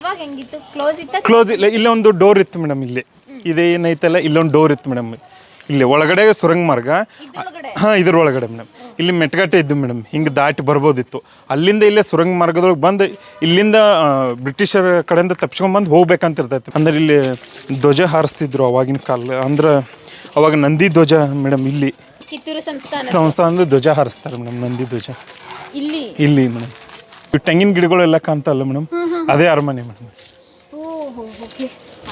ಅವಾಗ ಹೆಂಗಿತ್ತು? ಕ್ಲೋಸ್ ಇತ್ತ? ಕ್ಲೋಸ್ ಇಲ್ಲ, ಇಲ್ಲೊಂದು ಡೋರ್ ಇತ್ತು ಮೇಡಮ್. ಇಲ್ಲಿ ಇದೇನೈತಲ್ಲ ಇಲ್ಲೊಂದು ಡೋರ್ ಇತ್ತು ಮೇಡಮ್. ಇಲ್ಲಿ ಒಳಗಡೆ ಸುರಂಗ ಮಾರ್ಗ, ಇದ್ರ ಒಳಗಡೆ ಮೇಡಮ್. ಇಲ್ಲಿ ಮೆಟ್ಗಟ್ಟೆ ಇದ್ದು ಮೇಡಮ್, ಹಿಂಗೆ ದಾಟಿ ಬರ್ಬೋದಿತ್ತು. ಅಲ್ಲಿಂದ ಇಲ್ಲೇ ಸುರಂಗ ಮಾರ್ಗದೊಳಗೆ ಬಂದು ಇಲ್ಲಿಂದ ಬ್ರಿಟಿಷರ ಕಡೆಯಿಂದ ತಪ್ಸ್ಕೊಂಡ್ಬಂದು ಹೋಗ್ಬೇಕಂತ ಇರ್ತೈತಿ. ಅಂದ್ರೆ ಇಲ್ಲಿ ಧ್ವಜ ಹಾರಿಸ್ತಿದ್ರು ಅವಾಗಿನ ಕಾಲ. ಅಂದ್ರೆ ಅವಾಗ ನಂದಿ ಧ್ವಜ ಮೇಡಮ್. ಇಲ್ಲಿ ಕಿತ್ತೂರು ಸಂಸ್ಥಾನದ ಧ್ವಜ ಹಾರಿಸ್ತಾರೆ ಮೇಡಮ್, ನಂದಿ ಧ್ವಜ ಇಲ್ಲಿ ಮೇಡಮ್. ತೆಂಗಿನ ಗಿಡಗಳೆಲ್ಲ ಕಾಣ್ತಲ್ಲ ಮೇಡಮ್, ಅದೇ ಅರಮನೆ ಮೇಡಮ್.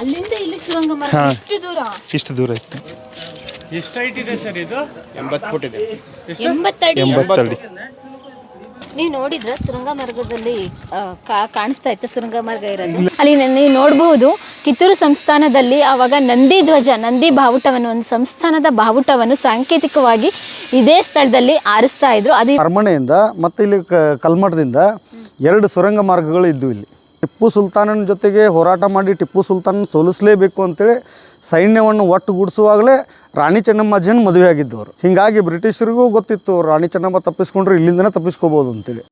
ಅಲ್ಲಿಂದ ಇಲ್ಲಿ ಸುರಂಗ ಮಾರ್ಗ ಇಷ್ಟು ದೂರ ಇತ್ತು. ಎಷ್ಟು ಹೈಟ್ ಇದೆ ಸರ್ ಇದು? 80 ಫುಟ್ ಇದೆ. 80 ಅಡಿ. 80 ಅಡಿ. ನೀವು ನೋಡಿದ್ರ ಸುರಂಗ ಮಾರ್ಗದಲ್ಲಿ ಕಾಣಿಸ್ತಾ ಇತ್ತು ಸುರಂಗ ಮಾರ್ಗ ಇರೋದು. ಅಲ್ಲಿ ನೀವು ನೋಡಬಹುದು ಕಿತ್ತೂರು ಸಂಸ್ಥಾನದಲ್ಲಿ ಆವಾಗ ನಂದಿ ಧ್ವಜ, ನಂದಿ ಬಾವುಟವನ್ನು, ಒಂದು ಸಂಸ್ಥಾನದ ಬಾವುಟವನ್ನು ಸಾಂಕೇತಿಕವಾಗಿ ಇದೇ ಸ್ಥಳದಲ್ಲಿ ಆರಿಸ್ತಾ ಇದ್ರು. ಅದು ಅರಮನೆಯಿಂದ ಮತ್ತು ಇಲ್ಲಿ ಕಲ್ಮಠದಿಂದ 2 ಸುರಂಗ ಮಾರ್ಗಗಳು ಇದ್ದವು. ಇಲ್ಲಿ ಟಿಪ್ಪು ಸುಲ್ತಾನನ ಜೊತೆಗೆ ಹೋರಾಟ ಮಾಡಿ ಟಿಪ್ಪು ಸುಲ್ತಾನ ಸೋಲಿಸಲೇಬೇಕು ಅಂತೇಳಿ ಸೈನ್ಯವನ್ನು ಒಟ್ಟುಗೂಡಿಸುವಾಗಲೇ ರಾಣಿ ಚೆನ್ನಮ್ಮಾಜಿಯನ್ನು ಮದುವೆ ಆಗಿದ್ದವರು. ಹೀಗಾಗಿ ಬ್ರಿಟಿಷರಿಗೂ ಗೊತ್ತಿತ್ತು ರಾಣಿ ಚೆನ್ನಮ್ಮ ತಪ್ಪಿಸ್ಕೊಂಡ್ರೆ ಇಲ್ಲಿಂದನೇ ತಪ್ಪಿಸ್ಕೋಬೋದು ಅಂತೇಳಿ.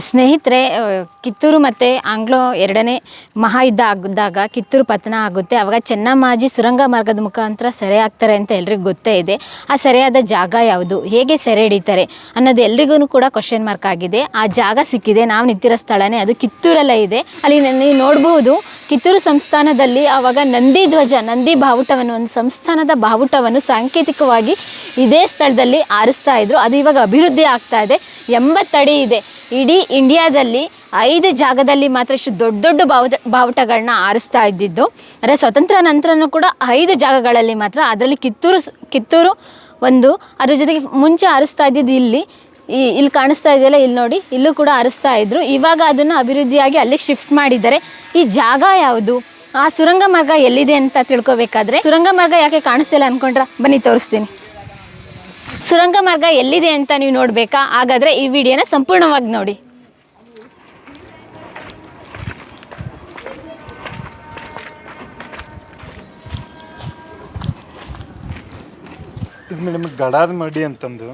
ಸ್ನೇಹಿತರೆ, ಕಿತ್ತೂರು ಮತ್ತು ಆಂಗ್ಲೋ 2ನೇ ಮಹಾಯುದ್ಧ ಆಗಿದ್ದಾಗ ಕಿತ್ತೂರು ಪತನ ಆಗುತ್ತೆ. ಆವಾಗ ಚೆನ್ನಮ್ಮಾಜಿ ಸುರಂಗ ಮಾರ್ಗದ ಮುಖಾಂತರ ಸೆರೆ ಆಗ್ತಾರೆ ಅಂತ ಎಲ್ರಿಗೂ ಗೊತ್ತೇ ಇದೆ. ಆ ಸೆರೆಯಾದ ಜಾಗ ಯಾವುದು, ಹೇಗೆ ಸೆರೆ ಹಿಡಿತಾರೆ ಅನ್ನೋದು ಎಲ್ರಿಗೂ ಕೂಡ ಕ್ವಶನ್ ಮಾರ್ಕ್ ಆಗಿದೆ. ಆ ಜಾಗ ಸಿಕ್ಕಿದೆ, ನಾವು ನಿಂತಿರೋ ಸ್ಥಳನೇ ಅದು ಕಿತ್ತೂರಲ್ಲೇ ಇದೆ. ಅಲ್ಲಿ ನೀವು ನೋಡಬಹುದು ಕಿತ್ತೂರು ಸಂಸ್ಥಾನದಲ್ಲಿ ಆವಾಗ ನಂದಿ ಧ್ವಜ, ನಂದಿ ಬಾವುಟವನ್ನು, ಒಂದು ಸಂಸ್ಥಾನದ ಬಾವುಟವನ್ನು ಸಾಂಕೇತಿಕವಾಗಿ ಇದೇ ಸ್ಥಳದಲ್ಲಿ ಆರಿಸ್ತಾ ಇದ್ರು. ಅದು ಇವಾಗ ಅಭಿವೃದ್ಧಿ ಆಗ್ತಾ ಇದೆ. 80 ಅಡಿ ಇದೆ. ಇಡೀ ಇಂಡಿಯಾದಲ್ಲಿ 5 ಜಾಗದಲ್ಲಿ ಮಾತ್ರ ಇಷ್ಟು ದೊಡ್ಡ ದೊಡ್ಡ ಬಾವುಟಗಳನ್ನ ಆರಿಸ್ತಾ ಇದ್ದಿದ್ದು. ಅಂದರೆ ಸ್ವತಂತ್ರ ನಂತರನೂ ಕೂಡ 5 ಜಾಗಗಳಲ್ಲಿ ಮಾತ್ರ. ಅದರಲ್ಲಿ ಕಿತ್ತೂರು ಒಂದು, ಅದ್ರ ಜೊತೆಗೆ ಮುಂಚೆ ಆರಿಸ್ತಾ ಇದ್ದಿದ್ದು ಇಲ್ಲಿ ಕಾಣಿಸ್ತಾ ಇದೆಯಲ್ಲ, ಇಲ್ಲಿ ನೋಡಿ, ಇಲ್ಲೂ ಕೂಡ ಆರಿಸ್ತಾ ಇದ್ರು. ಇವಾಗ ಅದನ್ನು ಅಭಿವೃದ್ಧಿಯಾಗಿ ಅಲ್ಲಿಗೆ ಶಿಫ್ಟ್ ಮಾಡಿದ್ದಾರೆ. ಈ ಜಾಗ ಯಾವುದು, ಆ ಸುರಂಗ ಮಾರ್ಗ ಎಲ್ಲಿದೆ ಅಂತ ತಿಳ್ಕೊಬೇಕಾದ್ರೆ, ಸುರಂಗ ಮಾರ್ಗ ಯಾಕೆ ಕಾಣಿಸ್ತಿಲ್ಲ ಅನ್ಕೊಂಡ್ರ, ಬನ್ನಿ ತೋರಿಸ್ತೀನಿ. ಸುರಂಗ ಮಾರ್ಗ ಎಲ್ಲಿದೆ ಅಂತ ನೀವು ನೋಡಬೇಕಾ? ಹಾಗಾದರೆ ಈ ವಿಡಿಯೋನ ಸಂಪೂರ್ಣವಾಗಿ ನೋಡಿ. ಮೇಡಮ್ ಗಡಾದ ಮಡಿ ಅಂತಂದು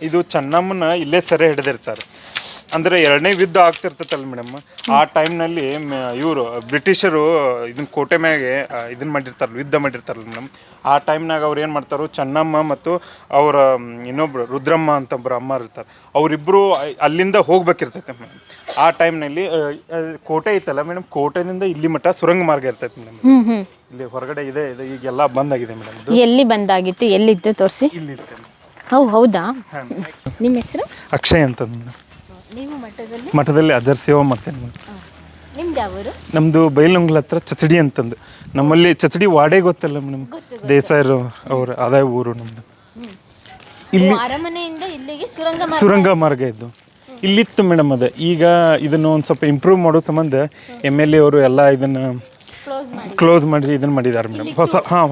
ಇದು ಚೆನ್ನಮ್ಮನ ಇಲ್ಲೇ ಸೆರೆ ಹಿಡಿದಿರ್ತಾರೆ. ಅಂದರೆ 2ನೇ ಯುದ್ಧ ಆಗ್ತಿರ್ತೈತಲ್ಲ ಮೇಡಮ್, ಆ ಟೈಮ್ನಲ್ಲಿ ಇವರು ಬ್ರಿಟಿಷರು ಇದನ್ನ ಕೋಟೆ ಮ್ಯಾಗೆ ಇದನ್ನ ಮಾಡಿರ್ತಾರಲ್ಲ, ಯುದ್ಧ ಮಾಡಿರ್ತಾರಲ್ಲ ಮೇಡಮ್. ಆ ಟೈಮ್ನಾಗ ಅವ್ರು ಏನು ಮಾಡ್ತಾರೆ, ಚೆನ್ನಮ್ಮ ಮತ್ತು ಅವರ ಇನ್ನೊಬ್ರು ರುದ್ರಮ್ಮ ಅಂತ ಒಬ್ಬರು ಅಮ್ಮ ಇರ್ತಾರೆ, ಅವರಿಬ್ಬರು ಅಲ್ಲಿಂದ ಹೋಗ್ಬೇಕಿರ್ತೈತೆ ಮೇಡಮ್. ಆ ಟೈಮ್ನಲ್ಲಿ ಕೋಟೆ ಐತಲ್ಲ ಮೇಡಮ್, ಕೋಟೆಯಿಂದ ಇಲ್ಲಿ ಮಟ್ಟ ಸುರಂಗ ಮಾರ್ಗ ಇರ್ತೈತೆ ಮೇಡಮ್. ಇಲ್ಲಿ ಹೊರಗಡೆ ಇದೆ, ಈಗೆಲ್ಲ ಬಂದಾಗಿದೆ ಮೇಡಮ್. ಎಲ್ಲಿ ಬಂದಾಗಿತ್ತು, ಎಲ್ಲಿತ್ತು ತೋರಿಸಿ. ಇಲ್ಲಿ ಇರ್ತೇನೆ. ಹೌದಾ? ನಿಮ್ಮ ಹೆಸರು? ಅಕ್ಷಯ್ ಅಂತ ಮೇಡಮ್. ನೀವು ಮಠದಲ್ಲಿ ಅಜರ್ ಸೇವಾ ಮಾಡ್ತೇನೆ ಮೇಡಮ್. ನಿಮ್ದು ಯಾವ ಊರು? ನಮ್ಮದು ಬೈಲೊಂಗಲ ಹತ್ರ ಚಚಡಿ ಅಂತಂದು. ನಮ್ಮಲ್ಲಿ ಚಚಡಿ ವಾಡೆ ಗೊತ್ತಲ್ಲ ಮೇಡಮ್, ದೇಸಾಯರು ಅವ್ರ ಅದೇ ಊರು ನಮ್ಮದು. ಇಲ್ಲಿ ಅರಮನೆಯಿಂದ ಇಲ್ಲಿಗೆ ಸುರಂಗ ಮಾರ್ಗ ಇದ್ದು ಇಲ್ಲಿತ್ತು ಮೇಡಮ್. ಅದು ಈಗ ಇದನ್ನು ಒಂದು ಸ್ವಲ್ಪ ಇಂಪ್ರೂವ್ ಮಾಡೋ ಸಂಬಂಧ MLA ಅವರು ಎಲ್ಲ ಇದನ್ನು ಕ್ಲೋಸ್ ಮಾಡಿ ಇದನ್ನು ಮಾಡಿದ್ದಾರೆ ಮೇಡಮ್.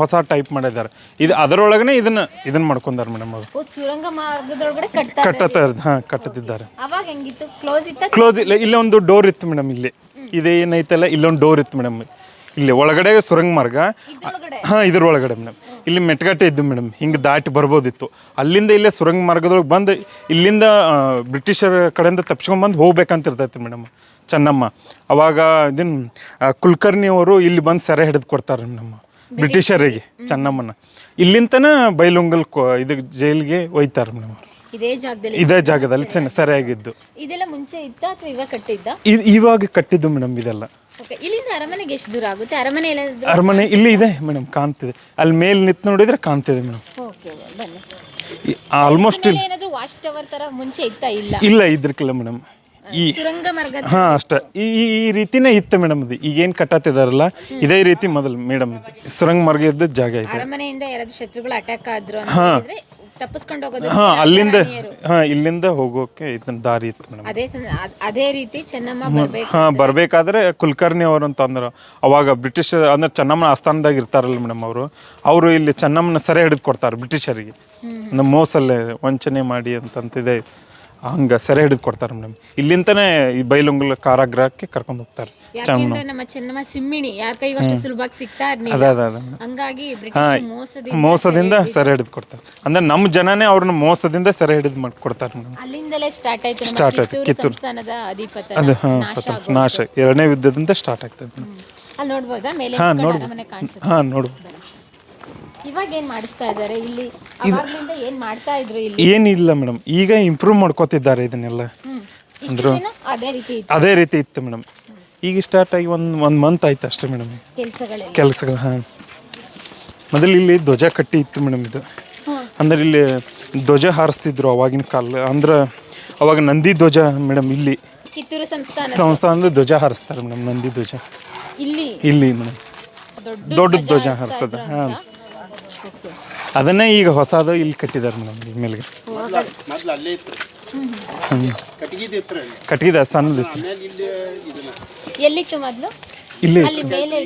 ಹೊಸ ಟೈಪ್ ಮಾಡಿದ್ದಾರೆ. ಇದು ಅದರೊಳಗನೆ ಇದನ್ನ ಮಾಡ್ಕೊಂಡಾರೆ ಮೇಡಮ್. ಅವರು ಸುರಂಗ ಮಾರ್ಗದೊಳಗಡೆ ಕಟ್ಟುತ್ತಿದ್ದಾರೆ. ಅವಾಗ ಹೆಂಗಿತ್ತು? ಕ್ಲೋಸ್ ಇತ್ತ? ಕ್ಲೋಸ್ ಇಲ್ಲ, ಇಲ್ಲೊಂದು ಡೋರ್ ಇತ್ತು ಮೇಡಮ್. ಇಲ್ಲಿ ಇದೇನೈತಲ್ಲ ಇಲ್ಲೊಂದು ಡೋರ್ ಇತ್ತು ಮೇಡಮ್. ಇಲ್ಲಿ ಒಳಗಡೆ ಸುರಂಗ ಮಾರ್ಗ, ಇದ್ರ ಒಳಗಡೆ ಮೇಡಮ್. ಇಲ್ಲಿ ಮೆಟ್ಗಟ್ಟೆ ಇದ್ದು ಮೇಡಮ್, ಹಿಂಗೆ ದಾಟಿ ಬರ್ಬೋದಿತ್ತು. ಅಲ್ಲಿಂದ ಇಲ್ಲೇ ಸುರಂಗ ಮಾರ್ಗದೊಳಗೆ ಬಂದು ಇಲ್ಲಿಂದ ಬ್ರಿಟಿಷರ ಕಡೆಯಿಂದ ತಪ್ಸ್ಕೊಂಡ್ಬಂದು ಹೋಗ್ಬೇಕಂತ ಇರ್ತೈತಿ ಮೇಡಮ್ ಚೆನ್ನಮ್ಮ. ಅವಾಗ ಕುಲಕರ್ಣಿ ಅವರು ಇಲ್ಲಿ ಬಂದು ಸೆರೆ ಹಿಡಿದು ಕೊಡ್ತಾರೆ ನಮ್ಮ ಬ್ರಿಟಿಷರಿಗೆ ಚೆನ್ನಮ್ಮನ. ಇಲ್ಲಿಂತನ ಬೈಲೊಂಗಲ್ ಇದಕ್ಕೆ ಜೈಲಿಗೆ ಒಯ್ತಾರೆ ಮೇಡಮ್. ಇದೇ ಜಾಗದಲ್ಲಿ ಸರಿಯಾಗಿದ್ದು. ಇದೆಲ್ಲ ಮುಂಚೆ ಇತ್ತ ಅಥವಾ ಇವಾಗ ಕಟ್ಟಿದ್ದ? ಇವಾಗ ಕಟ್ಟಿದ್ದು ಮೇಡಮ್ ಇದೆಲ್ಲ. ಇಲ್ಲಿಂದ ಅರಮನೆಗೆ ಎಷ್ಟು ದೂರ ಆಗುತ್ತೆ? ಅರಮನೆ ಇಲ್ಲಿ ಇದೆ ಮೇಡಮ್, ಕಾಣ್ತಿದೆ. ಅಲ್ಲಿ ಮೇಲೆ ನಿಂತು ನೋಡಿದ್ರೆ ಕಾಣ್ತಿದೆ ಮೇಡಮ್. ಆಲ್ಮೋಸ್ಟ್ ಮುಂಚೆ ಇಲ್ಲ ಇದ್ರಕ್ಕಿಲ್ಲ ಮೇಡಮ್. ಅಷ್ಟೇ ಈ ರೀತಿನೇ ಇತ್ತು ಮೇಡಮ್. ಅದು ಈಗೇನು ಕಟ್ಟತ್ತಿದಾರಲ್ಲ ಇದೇ ರೀತಿ ಮೊದಲು ಮೇಡಮ್ ಇದು ಸುರಂಗ ಮಾರ್ಗ ಇದ್ದ ಜಾಗ ಇದೆ. ಅರಮನೆಯಿಂದ ಯಾರಾದ್ರೂ ಶತ್ರುಗಳು ಅಟ್ಯಾಕ್ ಆದ್ರು ತಪ್ಪಿಸ್ಕೊಂಡು ಹೋಗೋದು, ಅಲ್ಲಿಂದ ಇಲ್ಲಿಂದ ಹೋಗೋಕೆ ಇದನ್ನ ದಾರಿ ಇತ್ತು ಮೇಡಮ್. ಅದೇ ರೀತಿ ಚೆನ್ನಮ್ಮ ಬರ್ಬೇಕಾದ್ರೆ ಕುಲಕರ್ಣಿ ಅವರು ಅಂತ ಅಂದ್ರು. ಅವಾಗ ಬ್ರಿಟಿಷ್ ಅಂದ್ರೆ ಚೆನ್ನಮ್ಮನ ಆಸ್ಥಾನದಾಗ ಇರ್ತಾರಲ್ಲ ಮೇಡಮ್, ಅವರು ಇಲ್ಲಿ ಚೆನ್ನಮ್ಮನ ಸೆರೆ ಹಿಡಿದು ಕೊಡ್ತಾರೆ ಬ್ರಿಟಿಷರಿಗೆ. ನಮ್ಮ ಮೋಸಲ್ಲೇ ವಂಚನೆ ಮಾಡಿ ಅಂತಂತಿದೆ. ಹಂಗೆ ಸೆರೆ ಹಿಡಿದು ಕೊಡ್ತಾರೆ ಮೇಡಮ್. ಇಲ್ಲಿಂದನೇ ಈ ಬೈಲೊಂಗಲ ಕಾರಾಗೃಹಕ್ಕೆ ಕರ್ಕೊಂಡು ಹೋಗ್ತಾರೆ. ಯಾಕೆಂದ್ರೆ ನಮ್ಮ ಚೆನ್ನಮ್ಮ ಸಿಮ್ಮಿಣಿ ಯಾರ ಕೈಗೂ ಅಷ್ಟು ಸುಲಭವಾಗಿ ಸಿಗ್ತಾ ಇರ್ಲಿಲ್ಲ. ಅದೇ ಹಂಗಾಗಿ ಹಾಂ ಮೋಸದಿಂದ ಸೆರೆ ಹಿಡಿದು ಕೊಡ್ತಾರೆ. ಅಂದರೆ ನಮ್ಮ ಜನನೇ ಅವ್ರನ್ನ ಮೋಸದಿಂದ ಸೆರೆ ಹಿಡಿದು ಮಾಡಿ ಕೊಡ್ತಾರೆ ಮೇಡಮ್. ಅಲ್ಲಿಂದಲೇ ಸ್ಟಾರ್ಟ್ ಆಯ್ತು ಸ್ಟಾರ್ಟ್ ಆಯ್ತು ಕಿತ್ತೂರು ಸಂಸ್ಥಾನದ ಅಧಿಪತನ ಅದು ನಾಶ ಆಗೋದು. ನಾಶ 2ನೇ ಯುದ್ಧದಿಂದ ಸ್ಟಾರ್ಟ್ ಆಗ್ತದೆ ಮೇಡಮ್. ಅಲ್ಲಿ ನೋಡ್ಬೋದಾ ಮೇಲೆ ಹಾಂ ಅರಮನೆ ಕಾಣಿಸುತ್ತೆ. ಹಾಂ ನೋಡ್ಬೋದು. ಇವಾಗ ಏನ್ ಮಾಡಿಸ್ತಾ ಇದ್ದಾರೆ ಇಲ್ಲಿ? ಅವಾಗ್ಲಿಂದ ಏನ್ ಮಾಡ್ತಾ ಇದ್ರು ಇಲ್ಲಿ? ಏನಿಲ್ಲ ಮೇಡಮ್, ಈಗ ಇಂಪ್ರೂವ್ ಮಾಡ್ಕೋತಿದ್ದಾರೆ ಇದನ್ನೆಲ್ಲ. ಇಷ್ಟು ದಿನ ಅದೇ ರೀತಿ ಇತ್ತು ಅದೇ ರೀತಿ ಇತ್ತು ಮೇಡಮ್. ಈಗ ಸ್ಟಾರ್ಟ್ ಆಗಿ ಒಂದು ಮಂತ್ ಆಯ್ತು ಅಷ್ಟೇ ಮೇಡಮ್ ಕೆಲಸಗಳು. ಹಾಂ, ಮೊದಲು ಇಲ್ಲಿ ಧ್ವಜ ಕಟ್ಟಿ ಇತ್ತು ಮೇಡಮ್. ಇದು ಅಂದ್ರೆ ಇಲ್ಲಿ ಧ್ವಜ ಹಾರಿಸ್ತಿದ್ರು ಅವಾಗಿನ ಕಾಲ. ಅಂದ್ರೆ ಅವಾಗ ನಂದಿ ಧ್ವಜ ಮೇಡಮ್. ಇಲ್ಲಿ ಕಿತ್ತೂರು ಸಂಸ್ಥಾನದ ಧ್ವಜ ಹಾರಿಸ್ತಾರೆ ಮೇಡಮ್. ನಂದಿ ಧ್ವಜ ಇಲ್ಲಿ ಮೇಡಮ್ ದೊಡ್ಡ ಧ್ವಜ ಹಾರಿಸ್ತದೆ. ಹಾಂ, ಅದನ್ನೇ ಈಗ ಹೊಸದು ಇಲ್ಲಿ ಕಟ್ಟಿದ್ದಾರೆ ಮೇಡಮ್. ಈಗ ಮೇಲೆ ಕಟ್ಟಿಗೆ ಸಣ್ಣದಿತ್ತು. ಎಲ್ಲಿತ್ತು ಮೊದಲು? ಇಲ್ಲಿ ಅಲ್ಲಿ ಮೇಲೆ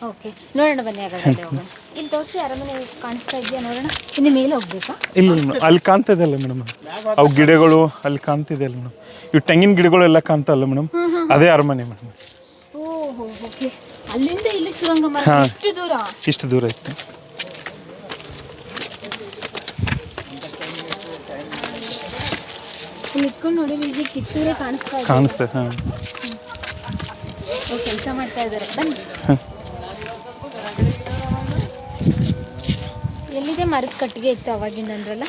ಓಕೆ, ನೋಡೋಣ ಬನ್ನಿ. ಹಾಗಾದ್ರೆ ಹೋಗೋಣ. ಇಲ್ಲಿ ತೋರಿಸಿ ಅರಮನೆ ಕಾಣಿಸ್ತಾ ಇದೆಯಾ ನೋಡೋಣ. ಇನ್ನು ಮೇಲೆ ಹೋಗ್ಬೇಕಾ? ಇಲ್ಲ ಅಲ್ಲಿ ಕಾಣ್ತಿದೆಯಲ್ಲ ಮೇಡಮ್, ಅವು ಗಿಡಗಳು ಅಲ್ಲಿ ಕಾಣ್ತಿದೆಯಲ್ಲ ಮೇಡಮ್. ಇವು ತೆಂಗಿನ ಗಿಡಗಳು ಎಲ್ಲ ಕಾಣ್ತಲ್ಲ ಮೇಡಮ್, ಅದೇ ಅರಮನೆ ಮೇಡಮ್. ಓಹೋ, ಓಕೆ. ಅಲ್ಲಿಂದ ಇಲ್ಲಿ ಸುರಂಗ ಮಾರ್ಗ ಇಷ್ಟು ದೂರ ಇತ್ತು. ಇಲ್ಲಿ ಇಟ್ಕೊಂಡು ನೋಡಿ, ಇಲ್ಲಿ ಕಿತ್ತೂರೇ ಕಾಣಿಸ್ತದೆ. ಹಾಂ, ಕೆಲಸ ಮಾಡ್ತಾ ಇದ್ದಾರೆ. ಬನ್ನಿ. ಎಲ್ಲಿದೆ ಮರದ ಕಟ್ಟಿಗೆ ಇತ್ತು ಅವಾಗಿಂದ ಅಂದ್ರಲ್ಲ?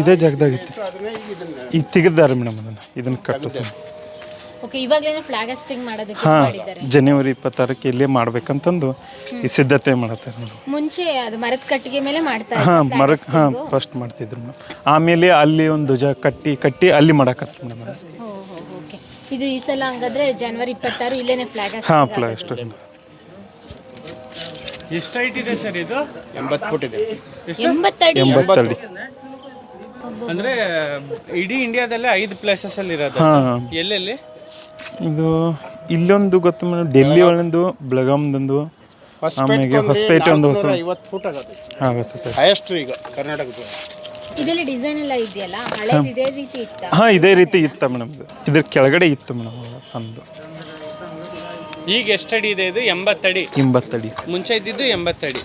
ಇದೇ ಜಾಗದಾಗಿತ್ತು. ಈಗ ತೆಗೆದಿದ್ದಾರೆ ಮೇಡಮ್ ಇದನ್ನು ಕಟ್ಟು ಸರ್. ಓಕೆ, ಇವಾಗಲೇ ಫ್ಲಾಗ್ ಹಾಸ್ಟಿಂಗ್ ಮಾಡೋದಕ್ಕೆ ಮಾಡಿದ್ದಾರೆ. ಜನವರಿ 26ಕ್ಕೆ ಇಲ್ಲೇ ಮಾಡ್ಬೇಕಂತಂದು ಈ ಸಿದ್ಧತೆ ಮಾಡತ್ತಾರೆ ಮೇಡಮ್. ಮುಂಚೆ ಅದು ಮರದ ಕಟ್ಟಿಗೆ ಮೇಲೆ ಮಾಡ್ತಾ ಇದ್ರು. ಹಾಂ, ಮರಕ್ಕೆ ಫಸ್ಟ್ ಮಾಡ್ತಿದ್ರು ಮೇಡಮ್. ಆಮೇಲೆ ಅಲ್ಲಿ ಒಂದು ಧ್ವಜ ಕಟ್ಟಿ ಅಲ್ಲಿ ಮಾಡಕತ್ತು ಮೇಡಮ್. ಓಕೆ, ಇದು ಈ ಸಲ ಹಂಗಾದ್ರೆ ಜನವರಿ 26 ಇಲ್ಲೇನೆ ಫ್ಲಾಗ್ ಹಾಂ, ಫ್ಲಾಗ್ ಹಾಸ್ಟಿಂಗ್. ಎಷ್ಟು ಹೈಟ್ ಇದೆ ಸರ್ ಇದು? 80 ಫುಟ್ ಇದೆ. 80 ಅಡಿ. 80 ಅಡಿ. ಅಂದ್ರೆ ಇಡೀ ಇಂಡಿಯಾದಲ್ಲೇ 5 ಪ್ಲೇಸಸ್ ಅಲ್ಲಿ ಇರೋದು. ಎಲ್ಲೆಲ್ಲಿ? ಇದು ಇಲ್ಲೊಂದು ಗೊತ್ತು ಮೇಡಮ್, ಡೆಲ್ಲಿ ಒಳಂದು, ಬೆಳಗಾಂದೊಂದು, ಆಮೇಲೆ ಹೊಸಪೇಟೆ ಒಂದು 50 ಫುಟ್ ಆಗುತ್ತೆ. ಹೈಯೆಸ್ಟ್ ಈಗ ಕರ್ನಾಟಕದ. ಇದರಲ್ಲಿ ಡಿಸೈನ್ ಎಲ್ಲ ಇದೆಯಲ್ಲ, ಹಳೇದು ಇದೇ ರೀತಿ ಇತ್ತಾ? ಹಾಂ, ಇದೇ ರೀತಿ ಇತ್ತು ಮೇಡಮ್. ಇದ್ರ ಕೆಳಗಡೆ ಇತ್ತು ಮೇಡಮ್ ಸಣ್ಣದು. ಈಗ ಎಷ್ಟು ಅಡಿ ಇದೆ ಇದು? 80 ಅಡಿ. 80 ಅಡಿ. ಮುಂಚೆ ಇದ್ದಿದ್ದು 80 ಅಡಿ.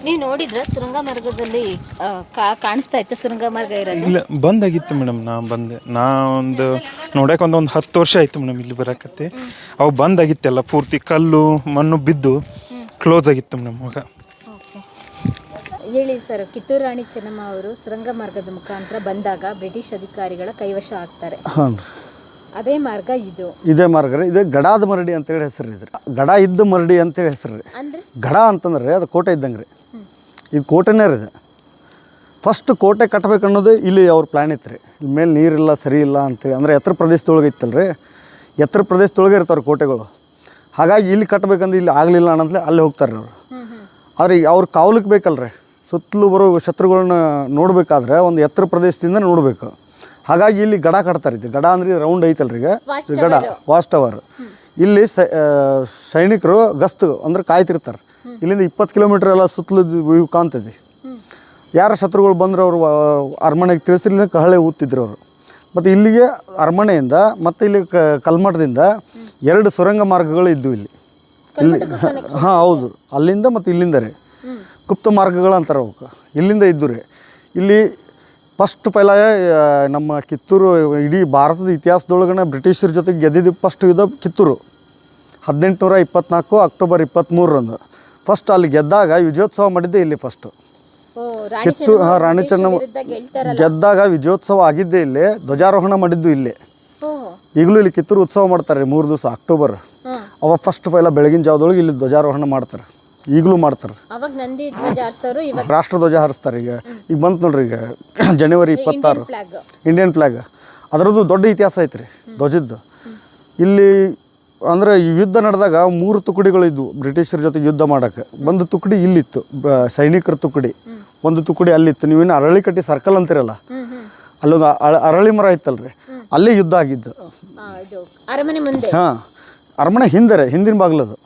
ನೀವು ನೋಡಿದ್ರ ಸುರಂಗ ಮಾರ್ಗದಲ್ಲಿ ಕಾಣಿಸ್ತಾ ಇತ್ತು ಸುರಂಗ ಮಾರ್ಗ ಇರೋದು? ಇಲ್ಲ, ಬಂದಾಗಿತ್ತು ಮೇಡಮ್. ನಾ ಒಂದು ನೋಡಕ್ಕೆ ಒಂದು 10 ವರ್ಷ ಆಯಿತು ಮೇಡಮ್ ಇಲ್ಲಿ ಬರಕತ್ತೆ. ಅವು ಬಂದಾಗಿತ್ತೆಲ್ಲ ಪೂರ್ತಿ ಕಲ್ಲು ಮಣ್ಣು ಬಿದ್ದು ಕ್ಲೋಸ್ ಆಗಿತ್ತು ಮೇಡಮ್ ಅವಾಗ. ಹೇಳಿ ಸರ್, ಕಿತ್ತೂರು ರಾಣಿ ಚೆನ್ನಮ್ಮ ಅವರು ಸುರಂಗ ಮಾರ್ಗದ ಮುಖಾಂತರ ಬಂದಾಗ ಬ್ರಿಟಿಷ್ ಅಧಿಕಾರಿಗಳ ಕೈವಶ ಆಗ್ತಾರೆ. ಹಾಂ, ಅದೇ ಮಾರ್ಗ ಇದು. ಇದೇ ಮಾರ್ಗ ರೀ. ಇದು ಗಡಾದ ಮರಡಿ ಅಂತೇಳಿ ಹೆಸರು ಇದ್ರಿ. ಗಡ ಇದ್ದ ಮರಡಿ ಅಂತೇಳಿ ಹೆಸರು ರೀ. ಅಂದ್ರೆ ಗಡ ಅಂತಂದ್ರೆ ಅದು ಕೋಟೆ ಇದ್ದಂಗೆ ರೀ. ಇದು ಕೋಟೆನೇ ರೀ. ಇದು ಫಸ್ಟ್ ಕೋಟೆ ಕಟ್ಟಬೇಕು ಅನ್ನೋದು ಇಲ್ಲಿ ಅವ್ರ ಪ್ಲ್ಯಾನ್ ಇತ್ತು ರೀ. ಇಲ್ಲಿ ಮೇಲೆ ನೀರಿಲ್ಲ, ಸರಿ ಇಲ್ಲ ಅಂತೇಳಿ. ಅಂದರೆ ಎತ್ತರ ಪ್ರದೇಶದೊಳಗೆ ಇತ್ತಲ್ಲ ರೀ, ಎತ್ತರ ಪ್ರದೇಶದೊಳಗೆ ಇರ್ತಾವ್ರಿ ಕೋಟೆಗಳು. ಹಾಗಾಗಿ ಇಲ್ಲಿ ಕಟ್ಟಬೇಕಂದ್ರೆ ಇಲ್ಲಿ ಆಗಲಿಲ್ಲ ಅನ್ನೋದ್ಲೆ ಅಲ್ಲಿ ಹೋಗ್ತಾರೆ ರೀ ಅವರು. ಆದರೆ ಅವ್ರು ಕಾವಲಿಕ್ಕೆ ಬೇಕಲ್ರಿ, ಸುತ್ತಲೂ ಬರೋ ಶತ್ರುಗಳನ್ನ ನೋಡಬೇಕಾದ್ರೆ ಒಂದು ಎತ್ತರ ಪ್ರದೇಶದಿಂದ ನೋಡಬೇಕು. ಹಾಗಾಗಿ ಇಲ್ಲಿ ಗಡ ಕಟ್ತಾರೆ. ಇದು ಗಡ ಅಂದ್ರೆ ರೌಂಡ್ ಐತಲ್ರಿ. ಈಗ ಗಡ ವಾಚ್ ಟವರ್. ಇಲ್ಲಿ ಸೈನಿಕರು ಗಸ್ತು ಅಂದ್ರೆ ಕಾಯ್ತಿರ್ತಾರೆ. ಇಲ್ಲಿಂದ 20 ಕಿಲೋಮೀಟರ್ ಎಲ್ಲ ಸುತ್ತಲೂ ವ್ಯೂ ಕಾಣ್ತದೆ. ಯಾರ ಶತ್ರುಗಳು ಬಂದ್ರೆ ಅವರು ಅರಮನೆಗೆ ತಿಳಿಸಿರ್ಲಿಲ್ಲ, ಕಹಳೆ ಊದ್ತಿದ್ರು ಅವರು. ಮತ್ತು ಇಲ್ಲಿಗೆ ಅರಮನೆಯಿಂದ ಮತ್ತು ಇಲ್ಲಿ ಕಲ್ಮಠದಿಂದ 2 ಸುರಂಗ ಮಾರ್ಗಗಳು ಇದ್ದವು ಇಲ್ಲಿ. ಹಾಂ, ಹೌದು. ಅಲ್ಲಿಂದ ಮತ್ತು ಇಲ್ಲಿಂದ ರೀ ಗುಪ್ತ ಮಾರ್ಗಗಳು ಅಂತಾರೆ ಅವಕ್ಕೆ. ಇಲ್ಲಿಂದ ಇದ್ದು ರೀ. ಇಲ್ಲಿ ಫಸ್ಟ್ ಪೈಲ ನಮ್ಮ ಕಿತ್ತೂರು ಇಡೀ ಭಾರತದ ಇತಿಹಾಸದೊಳಗನೆ ಬ್ರಿಟಿಷರ ಜೊತೆಗೆ ಗೆದ್ದಿದ್ದು ಫಸ್ಟ್ ಯುದ್ಧ ಕಿತ್ತೂರು 1824 ಅಕ್ಟೋಬರ್ 23ರಂದು. ಫಸ್ಟ್ ಅಲ್ಲಿ ಗೆದ್ದಾಗ ವಿಜಯೋತ್ಸವ ಮಾಡಿದ್ದೆ ಇಲ್ಲಿ ಫಸ್ಟು. ಕಿತ್ತೂರು ರಾಣಿ ಚೆನ್ನಮ್ಮ ಗೆದ್ದಾಗ ವಿಜಯೋತ್ಸವ ಆಗಿದ್ದೇ ಇಲ್ಲೇ, ಧ್ವಜಾರೋಹಣ ಮಾಡಿದ್ದು ಇಲ್ಲೇ. ಈಗಲೂ ಇಲ್ಲಿ ಕಿತ್ತೂರು ಉತ್ಸವ ಮಾಡ್ತಾರೆ 3 ದಿವಸ ಅಕ್ಟೋಬರ್. ಅವಾಗ ಫಸ್ಟ್ ಪೈಲ ಬೆಳಗಿನ ಜಾವದೊಳಗೆ ಇಲ್ಲಿ ಧ್ವಜಾರೋಹಣ ಮಾಡ್ತಾರೆ. ಈಗಲೂ ಮಾಡ್ತಾರೆ. ರಾಷ್ಟ್ರಧ್ವಜ ಹಾರಿಸ್ತಾರೆ. ಈಗ ಬಂತು ನೋಡ್ರಿ, ಈಗ ಜನವರಿ 26 ಇಂಡಿಯನ್ ಫ್ಲ್ಯಾಗ್. ಅದರದ್ದು ದೊಡ್ಡ ಇತಿಹಾಸ ಐತ್ರಿ ಧ್ವಜದ್ದು. ಇಲ್ಲಿ ಅಂದರೆ ಯುದ್ಧ ನಡೆದಾಗ 3 ತುಕಡಿಗಳು ಇದ್ವು ಬ್ರಿಟಿಷರ ಜೊತೆಗೆ ಯುದ್ಧ ಮಾಡೋಕ್ಕೆ. ಒಂದು ತುಕಡಿ ಇಲ್ಲಿತ್ತು, ಸೈನಿಕರ ತುಕಡಿ. ಒಂದು ತುಕಡಿ ಅಲ್ಲಿತ್ತು. ನೀವೇನು ಅರಳಿಕಟ್ಟಿ ಸರ್ಕಲ್ ಅಂತಿರಲ್ಲ, ಅಲ್ಲೊಂದು ಅರಳಿ ಮರ ಇತ್ತಲ್ರಿ, ಅಲ್ಲೇ ಯುದ್ಧ ಆಗಿದ್ದು. ಇದು ಅರಮನೆ ಮುಂದೆ. ಹಾಂ, ಅರಮನೆ ಹಿಂದಿನ ಬಾಗ್ಲದು,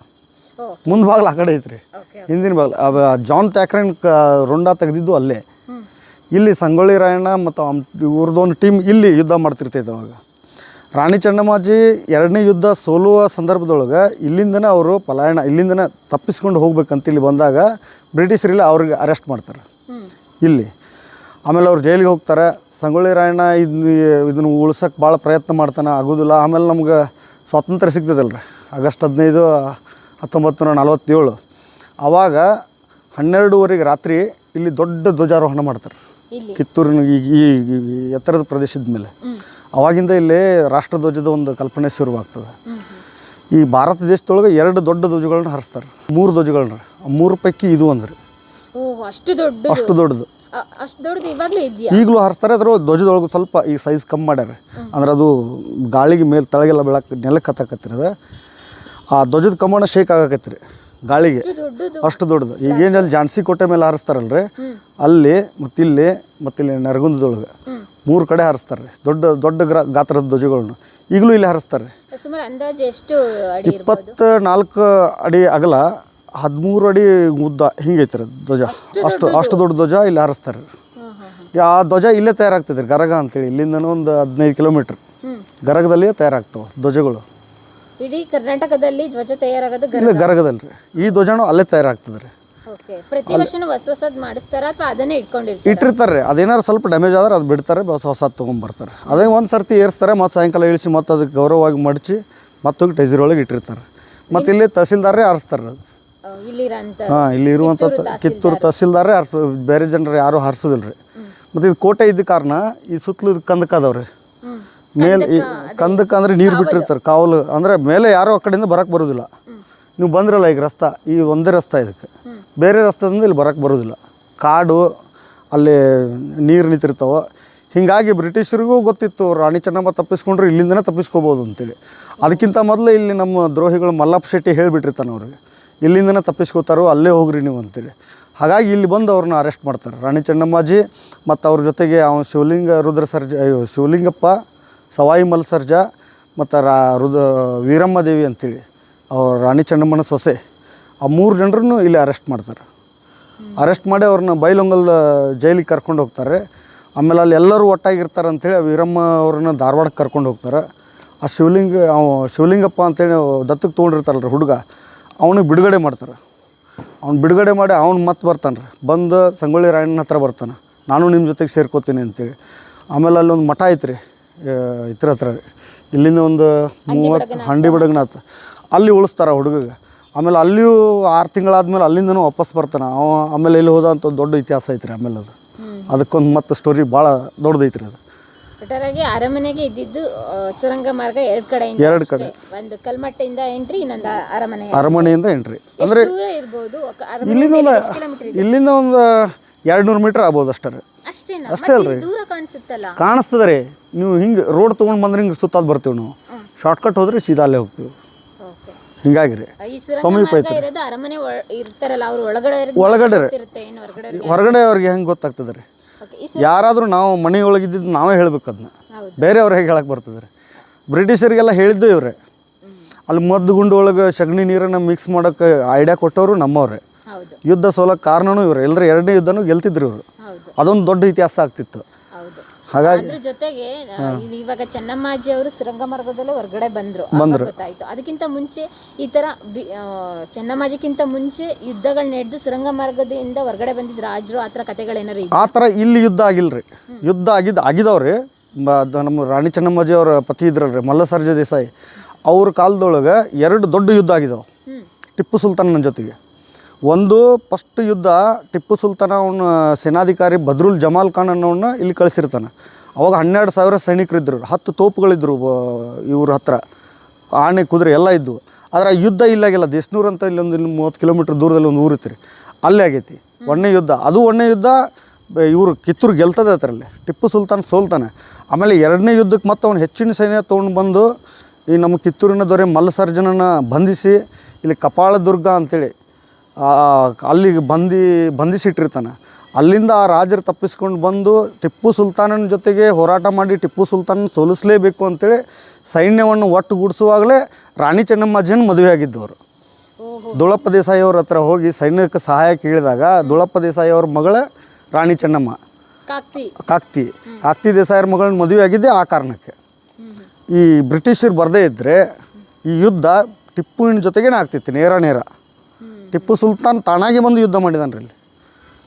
ಮುಂದೆ ಬಾಗ್ಲು ಆ ಕಡೆ ಐತ್ರಿ, ಹಿಂದಿನ ಬಾಗ್ಲು. ಜಾನ್ ಥ್ಯಾಕ್ರನ್ ರುಂಡ ತೆಗೆದಿದ್ದು ಅಲ್ಲೇ. ಇಲ್ಲಿ ಸಂಗೊಳ್ಳಿ ರಾಯಣ್ಣ ಮತ್ತು ಇವ್ರದ್ದೊಂದು ಟೀಮ್ ಇಲ್ಲಿ ಯುದ್ಧ ಮಾಡ್ತಿರ್ತೈತೆ. ಅವಾಗ ರಾಣಿ ಚೆನ್ನಮ್ಮಾಜಿ 2ನೇ ಯುದ್ಧ ಸೋಲುವ ಸಂದರ್ಭದೊಳಗೆ ಇಲ್ಲಿಂದನೇ ಅವರು ಪಲಾಯನ, ಇಲ್ಲಿಂದನೇ ತಪ್ಪಿಸ್ಕೊಂಡು ಹೋಗ್ಬೇಕಂತ ಇಲ್ಲಿ ಬಂದಾಗ ಬ್ರಿಟಿಷರಿಲ್ಲ ಅವ್ರಿಗೆ ಅರೆಸ್ಟ್ ಮಾಡ್ತಾರೆ ಇಲ್ಲಿ. ಆಮೇಲೆ ಅವ್ರು ಜೈಲಿಗೆ ಹೋಗ್ತಾರೆ. ಸಂಗೊಳ್ಳಿ ರಾಯಣ್ಣ ಇದನ್ನು ಉಳ್ಸೋಕ್ಕೆ ಭಾಳ ಪ್ರಯತ್ನ ಮಾಡ್ತಾನೆ, ಆಗೋದಿಲ್ಲ. ಆಮೇಲೆ ನಮ್ಗೆ ಸ್ವಾತಂತ್ರ್ಯ ಸಿಗ್ತದಲ್ರಿ, ಆಗಸ್ಟ್ 15, 1947. ಆವಾಗ 12:30 ರಾತ್ರಿ ಇಲ್ಲಿ ದೊಡ್ಡ ಧ್ವಜಾರೋಹಣ ಮಾಡ್ತಾರೆ ಕಿತ್ತೂರಿನ ಈ ಎತ್ತರದ ಪ್ರದೇಶದ ಮೇಲೆ. ಅವಾಗಿಂದ ಇಲ್ಲಿ ರಾಷ್ಟ್ರಧ್ವಜದ ಒಂದು ಕಲ್ಪನೆ ಶುರುವಾಗ್ತದೆ. ಈ ಭಾರತ ದೇಶದೊಳಗೆ 2 ದೊಡ್ಡ ಧ್ವಜಗಳನ್ನ ಹಾರಿಸ್ತಾರೆ, 3 ಧ್ವಜಗಳನ್ನ. 3 ಪೈಕಿ ಇದು ಅಂದ್ರೆ ಅಷ್ಟು ದೊಡ್ಡದು ಈಗಲೂ ಹಾರಿಸ್ತಾರೆ. ಅದ್ರ ಧ್ವಜದೊಳಗೆ ಸ್ವಲ್ಪ ಈ ಸೈಜ್ ಕಮ್ಮಿ ಮಾಡ್ಯಾರ, ಅಂದ್ರೆ ಅದು ಗಾಳಿಗೆ ಮೇಲೆ ತಳಗೆಲ್ಲ ಬೆಳಕ್ಕೆ ನೆಲಕ್ಕೆ ಹತ್ತಕತ್ತಿರ. ಆ ಧ್ವಜದ ಕಮ್ಮಣ ಶೇಕ್ ಆಗಕತ್ರಿ ಗಾಳಿಗೆ, ಅಷ್ಟು ದೊಡ್ಡದು. ಈಗೇನು ಅಲ್ಲಿ ಝಾನ್ಸಿ ಕೋಟೆ ಮೇಲೆ ಹಾರಿಸ್ತಾರಲ್ರಿ, ಅಲ್ಲಿ ಮತ್ತಿಲ್ಲಿ ನರಗುಂದದೊಳಗೆ 3 ಕಡೆ ಹಾರಿಸ್ತಾರೆ ದೊಡ್ಡ ಗಾತ್ರದ ಧ್ವಜಗಳನ್ನ. ಈಗಲೂ ಇಲ್ಲಿ ಹಾರಿಸ್ತಾರೆ. 24 ಅಡಿ ಅಗಲ, 13 ಅಡಿ ಉದ್ದ, ಹಿಂಗೈತೆ ಧ್ವಜ. ಅಷ್ಟು ದೊಡ್ಡ ಧ್ವಜ ಇಲ್ಲಿ ಹಾರಿಸ್ತಾರೆ. ಆ ಧ್ವಜ ಇಲ್ಲೇ ತಯಾರಾಗ್ತದೆ, ಗರಗ ಅಂತೇಳಿ. ಇಲ್ಲಿಂದ ಒಂದು 15 ಕಿಲೋಮೀಟ್ರ್ ಗರಗದಲ್ಲಿಯೇ ತಯಾರಾಗ್ತಾವೆ ಧ್ವಜಗಳು. ಇಡೀ ಕರ್ನಾಟಕದಲ್ಲಿ ಧ್ವಜ ತಯಾರಾಗೋದು ಗರಗದಲ್ರಿ. ಈ ಧ್ವಜನೂ ಅಲ್ಲೇ ತಯಾರಾಗ್ತದೆ ರೀ. ಪ್ರತಿ ವರ್ಷನೂ ಹೊಸದ್ ಮಾಡಿಸ್ತಾರ ಅಥವಾ ಅದನ್ನೇ ಇಟ್ಟಿರ್ತಾರೆ. ಅದೇನಾದ್ರು ಸ್ವಲ್ಪ ಡ್ಯಾಮೇಜ್ ಆದ್ರೆ ಅದು ಬಿಡ್ತಾರೆ, ಹೊಸದು ತೊಗೊಂಬರ್ತಾರೆ. ಅದೇ ಒಂದು ಸರ್ತಿ ಏರಿಸ್ತಾರೆ, ಮತ್ತು ಸಾಯಂಕಾಲ ಇಳಿಸಿ ಮತ್ತು ಅದಕ್ಕೆ ಗೌರವವಾಗಿ ಮಡಚಿ ಮತ್ತೋಗಿ ಟೈಸರೊಳಗೆ ಇಟ್ಟಿರ್ತಾರೆ. ಮತ್ತು ಇಲ್ಲಿ ತಹಸೀಲ್ದಾರೇ ಆರಿಸ್ತಾರೆ ಅದು. ಹಾಂ, ಇಲ್ಲಿ ಇರುವಂಥ ಕಿತ್ತೂರು ತಹಸೀಲ್ದಾರೇ ಬೇರೆ ಜನರು ಯಾರೂ ಹಾರಿಸೋದಿಲ್ಲ ರೀ. ಮತ್ತು ಇದು ಕೋಟೆ ಇದ್ದ ಕಾರಣ ಈ ಸುತ್ತಲೂ ಕಂದಕದವ್ರಿ. ಮೇಲೆ ಕಂದಕ್ಕೆ ಅಂದರೆ ನೀರು ಬಿಟ್ಟಿರ್ತಾರೆ, ಕಾವಲು. ಅಂದರೆ ಮೇಲೆ ಯಾರೋ ಆ ಕಡೆಯಿಂದ ಬರೋಕ್ಕೆ ಬರೋದಿಲ್ಲ. ನೀವು ಬಂದ್ರಲ್ಲ ಈಗ ರಸ್ತೆ, ಈ ಒಂದೇ ರಸ್ತೆ ಇದಕ್ಕೆ, ಬೇರೆ ರಸ್ತೆಯಿಂದ ಇಲ್ಲಿ ಬರೋಕ್ಕೆ ಬರೋದಿಲ್ಲ. ಕಾಡು, ಅಲ್ಲಿ ನೀರು ನಿಂತಿರ್ತಾವೆ. ಹೀಗಾಗಿ ಬ್ರಿಟಿಷರಿಗೂ ಗೊತ್ತಿತ್ತು ರಾಣಿ ಚೆನ್ನಮ್ಮ ತಪ್ಪಿಸ್ಕೊಂಡ್ರೆ ಇಲ್ಲಿಂದನೇ ತಪ್ಪಿಸ್ಕೋಬೋದು ಅಂತೇಳಿ. ಅದಕ್ಕಿಂತ ಮೊದಲು ಇಲ್ಲಿ ನಮ್ಮ ದ್ರೋಹಿಗಳು ಮಲ್ಲಪ್ಪ ಶೆಟ್ಟಿ ಹೇಳಿಬಿಟ್ಟಿರ್ತಾನೆ ಅವ್ರಿಗೆ, ಇಲ್ಲಿಂದನೇ ತಪ್ಪಿಸ್ಕೋತಾರೋ, ಅಲ್ಲೇ ಹೋಗ್ರಿ ನೀವು ಅಂತೇಳಿ. ಹಾಗಾಗಿ ಇಲ್ಲಿ ಬಂದು ಅವ್ರನ್ನ ಅರೆಸ್ಟ್ ಮಾಡ್ತಾರೆ, ರಾಣಿ ಚೆನ್ನಮ್ಮಾಜಿ ಮತ್ತು ಅವ್ರ ಜೊತೆಗೆ ಅವನು ಶಿವಲಿಂಗಪ್ಪ, ಸವಾಯಿ ಮಲ್ಸರ್ಜಾ ಮತ್ತು ವೀರಮ್ಮ ದೇವಿ ಅಂತೇಳಿ ಅವ್ರು ರಾಣಿ ಚೆನ್ನಮ್ಮನ ಸೊಸೆ. ಆ 3 ಜನರನ್ನು ಇಲ್ಲಿ ಅರೆಸ್ಟ್ ಮಾಡ್ತಾರೆ. ಅರೆಸ್ಟ್ ಮಾಡಿ ಅವ್ರನ್ನ ಬೈಲೊಂಗಲ್ ಜೈಲಿಗೆ ಕರ್ಕೊಂಡು ಹೋಗ್ತಾರೆ. ಆಮೇಲೆ ಅಲ್ಲಿ ಎಲ್ಲರೂ ಒಟ್ಟಾಗಿರ್ತಾರೆ ಅಂಥೇಳಿ ವೀರಮ್ಮ ಅವ್ರನ್ನ ಧಾರವಾಡಕ್ಕೆ ಕರ್ಕೊಂಡು ಹೋಗ್ತಾರೆ. ಆ ಶಿವಲಿಂಗಪ್ಪ ಅಂತೇಳಿ ದತ್ತಕ್ಕೆ ತೊಗೊಂಡಿರ್ತಾರಲ್ರಿ ಹುಡುಗ, ಅವನಿಗೆ ಬಿಡುಗಡೆ ಮಾಡ್ತಾರೆ. ಅವ್ನು ಬಿಡುಗಡೆ ಮಾಡಿ ಅವ್ನು ಮತ್ತೆ ಬರ್ತಾನೆ ರೀ, ಬಂದು ಸಂಗೊಳ್ಳಿ ರಾಯಣ್ಣನ ಹತ್ರ ಬರ್ತಾನೆ, ನಾನು ನಿಮ್ಮ ಜೊತೆಗೆ ಸೇರ್ಕೋತೀನಿ ಅಂತೇಳಿ. ಆಮೇಲೆ ಅಲ್ಲೊಂದು ಮಠ ಐತ್ರಿ ಇದ್ರ ಹತ್ರ, ಇಲ್ಲಿಂದ ಒಂದು 30 ಹಂಡಿ ಬಡಗನಾಥ, ಅಲ್ಲಿ ಉಳಿಸ್ತಾರೆ ಹುಡುಗಗೆ. ಆಮೇಲೆ ಅಲ್ಲಿಯೂ 6 ತಿಂಗಳಾದ್ಮೇಲೆ ಅಲ್ಲಿಂದನೂ ವಾಪಸ್ ಬರ್ತಾನೆ ಅವ. ಆಮೇಲೆ ಇಲ್ಲಿ ಹೋದ ಅಂತ ದೊಡ್ಡ ಇತಿಹಾಸ ಐತ್ರಿ. ಆಮೇಲೆ ಅದಕ್ಕೊಂದು ಮತ್ತೆ ಸ್ಟೋರಿ ಭಾಳ ದೊಡ್ಡದೈತ್ರಿ ಅದು. ಒಟ್ಟಾರೆಯಾಗಿ ಅರಮನೆಗೆ ಇದ್ದಿದ್ದು ಸುರಂಗ ಮಾರ್ಗ 2 ಕಡೆ, ಒಂದು ಕಲ್ಮಟ್ಟೆಯಿಂದ ಎಂಟ್ರಿ, ಇನ್ನೊಂದು ಅರಮನೆಯಿಂದ ಎಂಟ್ರಿ. ಅಂದರೆ ಇಲ್ಲಿಂದ ಒಂದು 200 ಮೀಟರ್ ಆಗ್ಬೋದು ಅಷ್ಟೇ. ಅಷ್ಟೇ ಅಲ್ರಿ, ಕಾಣಿಸ್ತದೆ ರೀ. ನೀವು ಹಿಂಗೆ ರೋಡ್ ತೊಗೊಂಡು ಬಂದ್ರೆ ಹಿಂಗೆ ಸುತ್ತಾದ್ ಬರ್ತೀವಿ ನಾವು, ಶಾರ್ಟ್ಕಟ್ ಹೋದ್ರೆ ಸೀದಾ ಅಲ್ಲೇ ಹೋಗ್ತೀವಿ. ಹಿಂಗಾಗಿ ರೀ ಸಮೀಪ ಐತೆ. ಹೊರಗಡೆ ಅವ್ರಿಗೆ ಹೆಂಗೆ ಗೊತ್ತಾಗ್ತದೆ ರೀ? ಯಾರಾದರೂ ನಾವು ಮನೆಯೊಳಗಿದ್ದು ನಾವೇ ಹೇಳ್ಬೇಕು, ಅದನ್ನ ಬೇರೆಯವ್ರು ಹೇಗೆ ಹೇಳಕ್ಕೆ ಬರ್ತದೆ ರೀ? ಬ್ರಿಟಿಷರಿಗೆಲ್ಲ ಹೇಳಿದ್ದು ಇವ್ರೆ. ಅಲ್ಲಿ ಮದ್ದು ಗುಂಡು ಒಳಗೆ ಸಗಣಿ ನೀರನ್ನು ಮಿಕ್ಸ್ ಮಾಡೋಕ್ಕೆ ಐಡಿಯಾ ಕೊಟ್ಟವರು ನಮ್ಮವ್ರೆ. ಯುದ್ಧ ಸೋಲಕ್ಕೆ ಕಾರಣನೂ ಇವ್ರು. ಎಲ್ಲರೂ 2ನೇ ಯುದ್ಧನೂ ಗೆಲ್ತಿದ್ರು ಇವರು. ಅದೊಂದು ದೊಡ್ಡ ಇತಿಹಾಸ ಆಗ್ತಿತ್ತು. ಹಾಗಾಗಿ ಜೊತೆಗೆ ಇವಾಗ ಚೆನ್ನಮ್ಮಾಜಿ ಅವರು ಸುರಂಗ ಮಾರ್ಗದಲ್ಲೇ ಹೊರಗಡೆ ಬಂದ್ರು, ಗೊತ್ತಾಯ್ತು. ಅದಕ್ಕಿಂತ ಮುಂಚೆ ಈ ತರ ಚೆನ್ನಮ್ಮಾಜಿಕ್ಕಿಂತ ಮುಂಚೆ ಯುದ್ಧಗಳು ನಡೆದು ಸುರಂಗ ಮಾರ್ಗದಿಂದ ಹೊರಗಡೆ ಬಂದಿದ್ದು ರಾಜರು, ಆ ಥರ ಕಥೆಗಳೇನಾರು ಆ ಥರ ಇಲ್ಲಿ ಯುದ್ಧ ಆಗಿಲ್ರಿ. ಯುದ್ಧ ಆಗಿದವ್ರಿ. ನಮ್ಮ ರಾಣಿ ಚೆನ್ನಮ್ಮಾಜಿ ಅವರ ಪತಿ ಇದ್ರಲ್ರಿ ಮಲ್ಲಸರ್ಜಾ ದೇಸಾಯಿ, ಅವ್ರ ಕಾಲದೊಳಗೆ 2 ದೊಡ್ಡ ಯುದ್ಧ ಆಗಿದಾವೆ ಟಿಪ್ಪು ಸುಲ್ತಾನನ ಜೊತೆಗೆ. ಒಂದು ಫಸ್ಟ್ ಯುದ್ಧ ಟಿಪ್ಪು ಸುಲ್ತಾನ ಅವನ ಸೇನಾಧಿಕಾರಿ ಬದ್ರುಲ್ ಜಮಾಲ್ ಖಾನ್ ಅನ್ನೋನ್ನ ಇಲ್ಲಿ ಕಳಿಸಿರ್ತಾನೆ. ಅವಾಗ 12,000 ಸೈನಿಕರಿದ್ದರು, 10 ತೋಪುಗಳಿದ್ದರು ಇವ್ರ ಹತ್ರ, ಆನೆ ಕುದುರೆ ಎಲ್ಲ ಇದ್ದವು. ಆದರೆ ಆ ಯುದ್ಧ ಇಲ್ಲಾಗಿಲ್ಲ. ದೇಶನೂರು ಅಂತ ಇಲ್ಲೊಂದು 30 ಕಿಲೋಮೀಟ್ರ್ ದೂರದಲ್ಲಿ ಒಂದು ಊರು ಇತ್ತು ರೀ, ಅಲ್ಲೇ ಆಗೈತಿ 1ನೇ ಯುದ್ಧ. ಅದು 1ನೇ ಯುದ್ಧ ಇವರು ಕಿತ್ತೂರು ಗೆಲ್ತದೆ ಅದರಲ್ಲಿ, ಟಿಪ್ಪು ಸುಲ್ತಾನ್ ಸೋಲ್ತಾನೆ. ಆಮೇಲೆ 2ನೇ ಯುದ್ಧಕ್ಕೆ ಮತ್ತೆ ಅವ್ನು ಹೆಚ್ಚಿನ ಸೈನ್ಯ ತೊಗೊಂಡು ಬಂದು ಈ ನಮ್ಮ ಕಿತ್ತೂರಿನ ದೊರೆ ಮಲ್ಲಸರ್ಜನನ್ನು ಬಂಧಿಸಿ ಇಲ್ಲಿ ಕಪಾಳ ದುರ್ಗ ಅಂಥೇಳಿ ಅಲ್ಲಿಗೆ ಬಂಧಿಸಿಟ್ಟಿರ್ತಾನೆ. ಅಲ್ಲಿಂದ ಆ ರಾಜರು ತಪ್ಪಿಸ್ಕೊಂಡು ಬಂದು ಟಿಪ್ಪು ಸುಲ್ತಾನನ ಜೊತೆಗೆ ಹೋರಾಟ ಮಾಡಿ ಟಿಪ್ಪು ಸುಲ್ತಾನ ಸೋಲಿಸಲೇಬೇಕು ಅಂತೇಳಿ ಸೈನ್ಯವನ್ನು ಒಟ್ಟುಗೂಡಿಸುವಾಗಲೇ ರಾಣಿ ಚೆನ್ನಮ್ಮಾಜಿಯನ್ನು ಮದುವೆ ಆಗಿದ್ದವರು. ದುಳಪ್ಪ ದೇಸಾಯಿ ಅವ್ರ ಹತ್ರ ಹೋಗಿ ಸೈನ್ಯಕ್ಕೆ ಸಹಾಯ ಕೇಳಿದಾಗ ದುಳಪ್ಪ ದೇಸಾಯಿ ಅವ್ರ ಮಗಳ ರಾಣಿ ಚೆನ್ನಮ್ಮ ಕಾಕ್ತಿ ದೇಸಾಯಿಯವ್ರ ಮಗಳನ್ನ ಮದುವೆ ಆಗಿದ್ದೆ ಆ ಕಾರಣಕ್ಕೆ. ಈ ಬ್ರಿಟಿಷರು ಬರದೇ ಇದ್ದರೆ ಈ ಯುದ್ಧ ಟಿಪ್ಪುವಿನ ಜೊತೆಗೇನೆ ಆಗ್ತಿತ್ತು ನೇರ. ಟಿಪ್ಪು ಸುಲ್ತಾನ್ ತಾನಾಗೆ ಬಂದು ಯುದ್ಧ ಮಾಡಿದಾನ್ರಿ ಇಲ್ಲಿ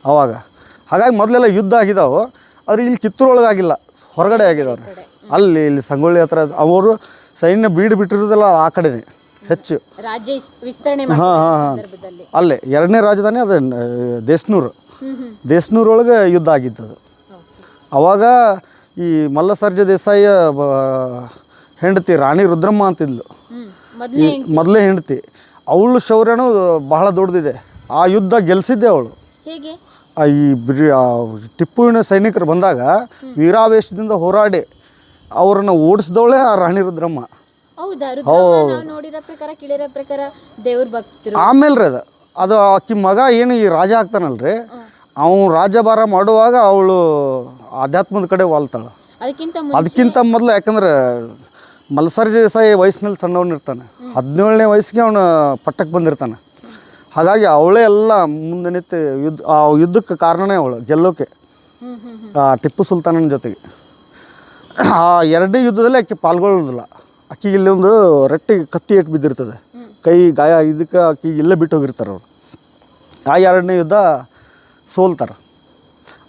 ಅವಾಗ. ಹಾಗಾಗಿ ಮೊದಲೆಲ್ಲ ಯುದ್ಧ ಆಗಿದಾವೆ, ಆದರೆ ಇಲ್ಲಿ ಕಿತ್ತೂರೊಳಗೆ ಆಗಿಲ್ಲ, ಹೊರಗಡೆ ಆಗಿದಾವ್ರಿ. ಇಲ್ಲಿ ಸಂಗೊಳ್ಳಿ ಹತ್ರ ಅವರು ಸೈನ್ಯ ಬಿಟ್ಟಿರೋದಲ್ಲ ಆ ಕಡೆನೇ ಹೆಚ್ಚು. ಹಾಂ ಅಲ್ಲೇ ಎರಡನೇ ರಾಜಧಾನಿ ಅದು ದೇಸ್ನೂರೊಳಗೆ ಯುದ್ಧ ಆಗಿದ್ದದು. ಅವಾಗ ಈ ಮಲ್ಲಸರ್ಜ ದೇಸಾಯಿಯ ಹೆಂಡತಿ ರಾಣಿ ರುದ್ರಮ್ಮ ಅಂತಿದ್ಲು, ಮೊದಲೇ ಹೆಂಡತಿ. ಅವಳು ಶೌರ್ಯನೂ ಬಹಳ ದೊಡ್ಡದಿದೆ. ಆ ಯುದ್ಧ ಗೆಲ್ಲಿಸಿದ್ದೆ ಅವಳು. ಈ ಟಿಪ್ಪುವಿನ ಸೈನಿಕರು ಬಂದಾಗ ವೀರಾವೇಶದಿಂದ ಹೋರಾಡಿ ಅವರನ್ನು ಓಡಿಸಿದವಳೆ ಆ ರಾಣಿ ರುದ್ರಮ್ಮ. ಆಮೇಲೆ ರೀ ಅದು ಆಕಿ ಮಗ ಏನು ಈ ರಾಜ ಆಗ್ತಾನಲ್ರಿ, ಅವನು ರಾಜ್ಯಭಾರ ಮಾಡುವಾಗ ಅವಳು ಆಧ್ಯಾತ್ಮದ ಕಡೆ ವಾಲ್ತಾಳೆ. ಅದಕ್ಕಿಂತ ಮೊದಲು ಯಾಕಂದ್ರೆ ಮಲ್ಸರ್ಜ ದೇಸಾಯಿ ವಯಸ್ಸಿನಲ್ಲಿ ಸಣ್ಣವನಿರ್ತಾನೆ, 17ನೇ ವಯಸ್ಸಿಗೆ ಅವನು ಪಟ್ಟಕ್ಕೆ ಬಂದಿರ್ತಾನೆ. ಹಾಗಾಗಿ ಅವಳೇ ಎಲ್ಲ ಮುಂದೆ ನಿಂತು ಆ ಯುದ್ಧಕ್ಕೆ ಕಾರಣನೇ ಅವಳು ಗೆಲ್ಲೋಕೆ ಟಿಪ್ಪು ಸುಲ್ತಾನನ ಜೊತೆಗೆ. ಆ ಎರಡನೇ ಯುದ್ಧದಲ್ಲಿ ಆಕೆ ಪಾಲ್ಗೊಳ್ಳೋದಿಲ್ಲ. ಆಕೆಗೆ ಇಲ್ಲಿ ಒಂದು ರಟ್ಟಿಗೆ ಕತ್ತಿ ಏಟು ಬಿದ್ದಿರ್ತದೆ, ಕೈ ಗಾಯ, ಇದಕ್ಕೆ ಆಕೆಗೆ ಇಲ್ಲೇ ಬಿಟ್ಟು ಹೋಗಿರ್ತಾರೆ ಅವರು. ಆ ಎರಡನೇ ಯುದ್ಧ ಸೋಲ್ತಾರೆ.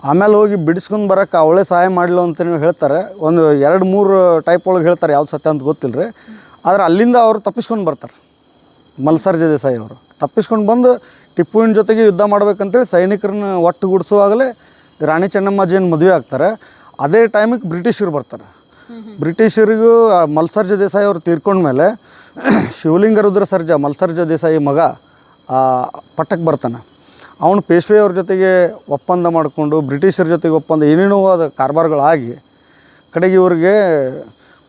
ಆಮೇಲೆ ಹೋಗಿ ಬಿಡಿಸ್ಕೊಂಡು ಬರೋಕ್ಕೆ ಅವಳೇ ಸಹಾಯ ಮಾಡಲು ಅಂತಲೇ ಹೇಳ್ತಾರೆ. ಒಂದು 2-3 ಟೈಪ್ ಒಳಗೆ ಹೇಳ್ತಾರೆ, ಯಾವ್ದು ಸತ್ಯ ಅಂತ ಗೊತ್ತಿಲ್ಲ ರೀ. ಆದರೆ ಅಲ್ಲಿಂದ ಅವರು ತಪ್ಪಿಸ್ಕೊಂಡು ಬರ್ತಾರೆ. ಮಲ್ಸರ್ಜ ದೇಸಾಯಿ ಅವರು ತಪ್ಪಿಸ್ಕೊಂಡು ಬಂದು ಟಿಪ್ಪುವಿನ ಜೊತೆಗೆ ಯುದ್ಧ ಮಾಡ್ಬೇಕಂತೇಳಿ ಸೈನಿಕರನ್ನ ಒಟ್ಟುಗೂಡಿಸುವಾಗಲೇ ರಾಣಿ ಚೆನ್ನಮ್ಮಾಜಿಯನ್ನು ಮದುವೆ ಆಗ್ತಾರೆ. ಅದೇ ಟೈಮಿಗೆ ಬ್ರಿಟಿಷರು ಬರ್ತಾರೆ. ಬ್ರಿಟಿಷರಿಗೂ ಮಲ್ಸರ್ಜ ದೇಸಾಯಿ ಅವರು ತೀರ್ಕೊಂಡ್ಮೇಲೆ ಶಿವಲಿಂಗ ರುದ್ರ ಸರ್ಜಾ ಮಲ್ಸರ್ಜ ದೇಸಾಯಿ ಮಗ ಪಟ್ಟಕ್ಕೆ ಬರ್ತಾನೆ. ಅವನು ಪೇಶ್ವೆಯವ್ರ ಜೊತೆಗೆ ಒಪ್ಪಂದ ಮಾಡಿಕೊಂಡು ಬ್ರಿಟಿಷರ ಜೊತೆಗೆ ಒಪ್ಪಂದ ಏನೇನೋ ಆದ ಕಾರ್ಬಾರ್ಗಳಾಗಿ ಕಡೆಗೆ ಇವ್ರಿಗೆ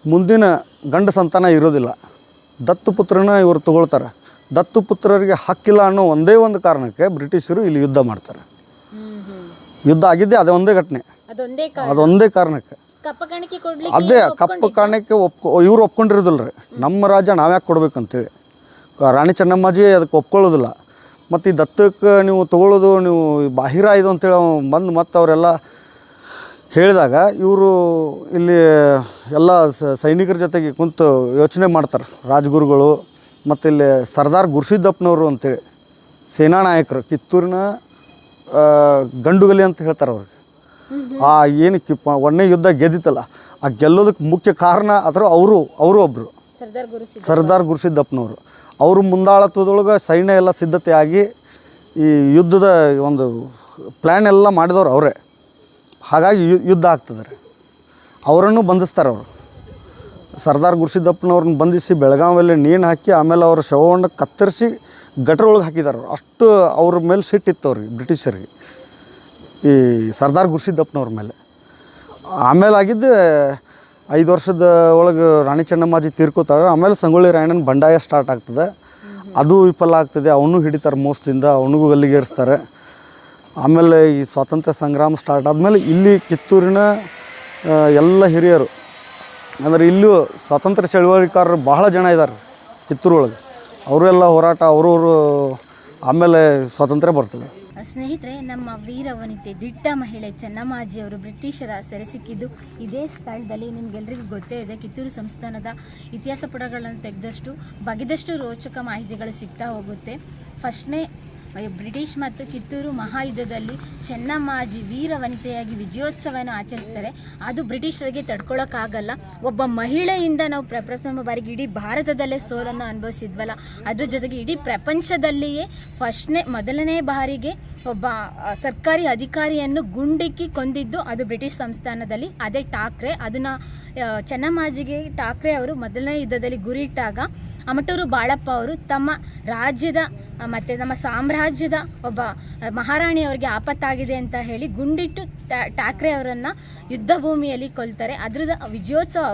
ಮುಂದಿನ ಗಂಡ ಸಂತಾನ ಇರೋದಿಲ್ಲ. ದತ್ತುಪುತ್ರನ ಇವರು ತಗೊಳ್ತಾರೆ. ದತ್ತುಪುತ್ರರಿಗೆ ಹಕ್ಕಿಲ್ಲ ಅನ್ನೋ ಒಂದೇ ಒಂದು ಕಾರಣಕ್ಕೆ ಬ್ರಿಟಿಷರು ಇಲ್ಲಿ ಯುದ್ಧ ಮಾಡ್ತಾರೆ. ಯುದ್ಧ ಆಗಿದ್ದೆ ಅದೇ ಒಂದೇ ಘಟನೆ, ಅದೊಂದೇ ಕಾರಣಕ್ಕೆ. ಅದೇ ಕಪ್ಪು ಕಾರಣಕ್ಕೆ ಇವ್ರು ಒಪ್ಕೊಂಡಿರೋದಿಲ್ಲ ರೀ. ನಮ್ಮ ರಾಜ್ಯ ನಾವ್ಯಾಕೆ ಕೊಡ್ಬೇಕಂತೇಳಿ ರಾಣಿ ಚೆನ್ನಮ್ಮಾಜಿ ಅದಕ್ಕೆ ಒಪ್ಕೊಳ್ಳೋದಿಲ್ಲ. ಮತ್ತು ಈ ದತ್ತಕ್ಕೆ ನೀವು ತೊಗೊಳ್ಳೋದು ನೀವು ಬಾಹಿರ ಇದು ಅಂತೇಳಿ ಬಂದು ಮತ್ತು ಅವರೆಲ್ಲ ಹೇಳಿದಾಗ ಇವರು ಇಲ್ಲಿ ಎಲ್ಲ ಸೈನಿಕರ ಜೊತೆಗೆ ಕುಂತು ಯೋಚನೆ ಮಾಡ್ತಾರೆ ರಾಜಗುರುಗಳು. ಮತ್ತು ಇಲ್ಲಿ ಸರ್ದಾರ್ ಗುರ್ಷಿದ್ದಪ್ಪನವರು ಅಂತೇಳಿ ಸೇನಾ ನಾಯಕರು, ಕಿತ್ತೂರಿನ ಗಂಡುಗಲಿ ಅಂತ ಹೇಳ್ತಾರೆ ಅವ್ರಿಗೆ. ಆ ಏನು ಒಂದನೇ ಯುದ್ಧ ಗೆದ್ದಿತ್ತಲ್ಲ, ಆ ಗೆಲ್ಲೋದಕ್ಕೆ ಮುಖ್ಯ ಕಾರಣ ಅಥವಾ ಅವರು ಒಬ್ಬರು ಸರ್ದಾರ್ ಗುರ್ಷಿದ್ದಪ್ಪನವರು. ಅವರು ಮುಂದಾಳತ್ವದೊಳಗೆ ಸೈನ್ಯ ಎಲ್ಲ ಸಿದ್ಧತೆ ಆಗಿ ಈ ಯುದ್ಧದ ಒಂದು ಪ್ಲ್ಯಾನ್ ಎಲ್ಲ ಮಾಡಿದವ್ರು ಅವರೇ. ಹಾಗಾಗಿ ಯುದ್ಧ ಆಗ್ತದೆ ರೀ. ಅವರನ್ನು ಬಂಧಿಸ್ತಾರೆ ಅವರು. ಸರ್ದಾರ್ ಗುರ್ಷಿದ್ದಪ್ಪನವ್ರನ್ನ ಬಂಧಿಸಿ ಬೆಳಗಾವಿಯಲ್ಲಿ ನೇಣು ಹಾಕಿ ಆಮೇಲೆ ಅವ್ರ ಶವವನ್ನು ಕತ್ತರಿಸಿ ಗಟ್ರೊಳಗೆ ಹಾಕಿದ್ದಾರೆ. ಅಷ್ಟು ಅವ್ರ ಮೇಲೆ ಸಿಟ್ಟಿತ್ತು ಅವ್ರಿಗೆ, ಬ್ರಿಟಿಷರಿಗೆ, ಈ ಸರ್ದಾರ್ ಗುರ್ಷಿದ್ದಪ್ಪನವ್ರ ಮೇಲೆ. ಆಮೇಲೆ ಆಗಿದ್ದು 5 ವರ್ಷದ ಒಳಗೆ ರಾಣಿ ಚೆನ್ನಮ್ಮಾಜಿ ತೀರ್ಕೋತಾರೆ. ಆಮೇಲೆ ಸಂಗೊಳ್ಳಿ ರಾಯಣ್ಣನ ಬಂಡಾಯ ಸ್ಟಾರ್ಟ್ ಆಗ್ತದೆ. ಅದು ವಿಫಲ ಆಗ್ತದೆ. ಅವನು ಹಿಡಿತಾರೆ ಮೋಸದಿಂದ, ಅವನಿಗೂ ಗಲ್ಲಿಗೇರಿಸ್ತಾರೆ. ಆಮೇಲೆ ಈ ಸ್ವಾತಂತ್ರ್ಯ ಸಂಗ್ರಾಮ ಸ್ಟಾರ್ಟ್ ಆದಮೇಲೆ ಇಲ್ಲಿ ಕಿತ್ತೂರಿನ ಎಲ್ಲ ಹಿರಿಯರು ಅಂದರೆ ಇಲ್ಲೂ ಸ್ವಾತಂತ್ರ್ಯ ಚಳವಳಿಕಾರರು ಬಹಳ ಜನ ಇದ್ದಾರೆ ಕಿತ್ತೂರೊಳಗೆ. ಅವರೆಲ್ಲ ಹೋರಾಟ ಅವರವರು ಆಮೇಲೆ ಸ್ವಾತಂತ್ರ್ಯ ಬರ್ತದೆ. ಸ್ನೇಹಿತರೆ, ನಮ್ಮ ವೀರವನಿತೆ ದಿಟ್ಟ ಮಹಿಳೆ ಚೆನ್ನಮ್ಮಾಜಿ ಅವರು ಬ್ರಿಟಿಷರ ಸೆರೆ ಸಿಕ್ಕಿದ್ದು ಇದೇ ಸ್ಥಳದಲ್ಲಿ. ನಿಮಗೆಲ್ಲರಿಗೂ ಗೊತ್ತೇ ಇದೆ, ಕಿತ್ತೂರು ಸಂಸ್ಥಾನದ ಇತಿಹಾಸ ಪುಟಗಳನ್ನು ತೆಗೆದಷ್ಟು ಬಗೆದಷ್ಟು ರೋಚಕ ಮಾಹಿತಿಗಳು ಸಿಗ್ತಾ ಹೋಗುತ್ತೆ. ಫಸ್ಟ್ನೇ ಬ್ರಿಟಿಷ್ ಮತ್ತು ಕಿತ್ತೂರು ಮಹಾಯುದ್ಧದಲ್ಲಿ ಚೆನ್ನಮ್ಮಾಜಿ ವೀರವನಿತೆಯಾಗಿ ವಿಜಯೋತ್ಸವವನ್ನು ಆಚರಿಸ್ತಾರೆ. ಅದು ಬ್ರಿಟಿಷರಿಗೆ ತಡ್ಕೊಳ್ಳೋಕ್ಕಾಗಲ್ಲ. ಒಬ್ಬ ಮಹಿಳೆಯಿಂದ ನಾವು ಪ್ರಪ್ರಥಮ ಬಾರಿಗೆ ಇಡೀ ಭಾರತದಲ್ಲೇ ಸೋಲನ್ನು ಅನುಭವಿಸಿದ್ವಲ್ಲ, ಅದ್ರ ಜೊತೆಗೆ ಇಡೀ ಪ್ರಪಂಚದಲ್ಲಿಯೇ ಮೊದಲನೇ ಬಾರಿಗೆ ಒಬ್ಬ ಸರ್ಕಾರಿ ಅಧಿಕಾರಿಯನ್ನು ಗುಂಡಿಕ್ಕಿ ಕೊಂದಿದ್ದು ಅದು ಬ್ರಿಟಿಷ್ ಸಂಸ್ಥಾನದಲ್ಲಿ. ಅದೇ ಠಾಕ್ರೆ. ಅದನ್ನು ಚೆನ್ನಮ್ಮಾಜಿಗೆ ಠಾಕ್ರೆ ಅವರು ಮೊದಲನೇ ಯುದ್ಧದಲ್ಲಿ ಗುರಿಯಿಟ್ಟಾಗ ಅಮಟೂರು ಬಾಳಪ್ಪ ಅವರು ತಮ್ಮ ರಾಜ್ಯದ ಮತ್ತು ನಮ್ಮ ಸಾಮ್ರಾಜ್ಯದ ಒಬ್ಬ ಮಹಾರಾಣಿಯವರಿಗೆ ಆಪತ್ತಾಗಿದೆ ಅಂತ ಹೇಳಿ ಗುಂಡಿಟ್ಟು ಠಾಕ್ರೆ ಅವರನ್ನು ಯುದ್ಧ ಭೂಮಿಯಲ್ಲಿ ಕೊಲ್ತಾರೆ. ಅದ್ರದ್ದು ವಿಜಯೋತ್ಸವ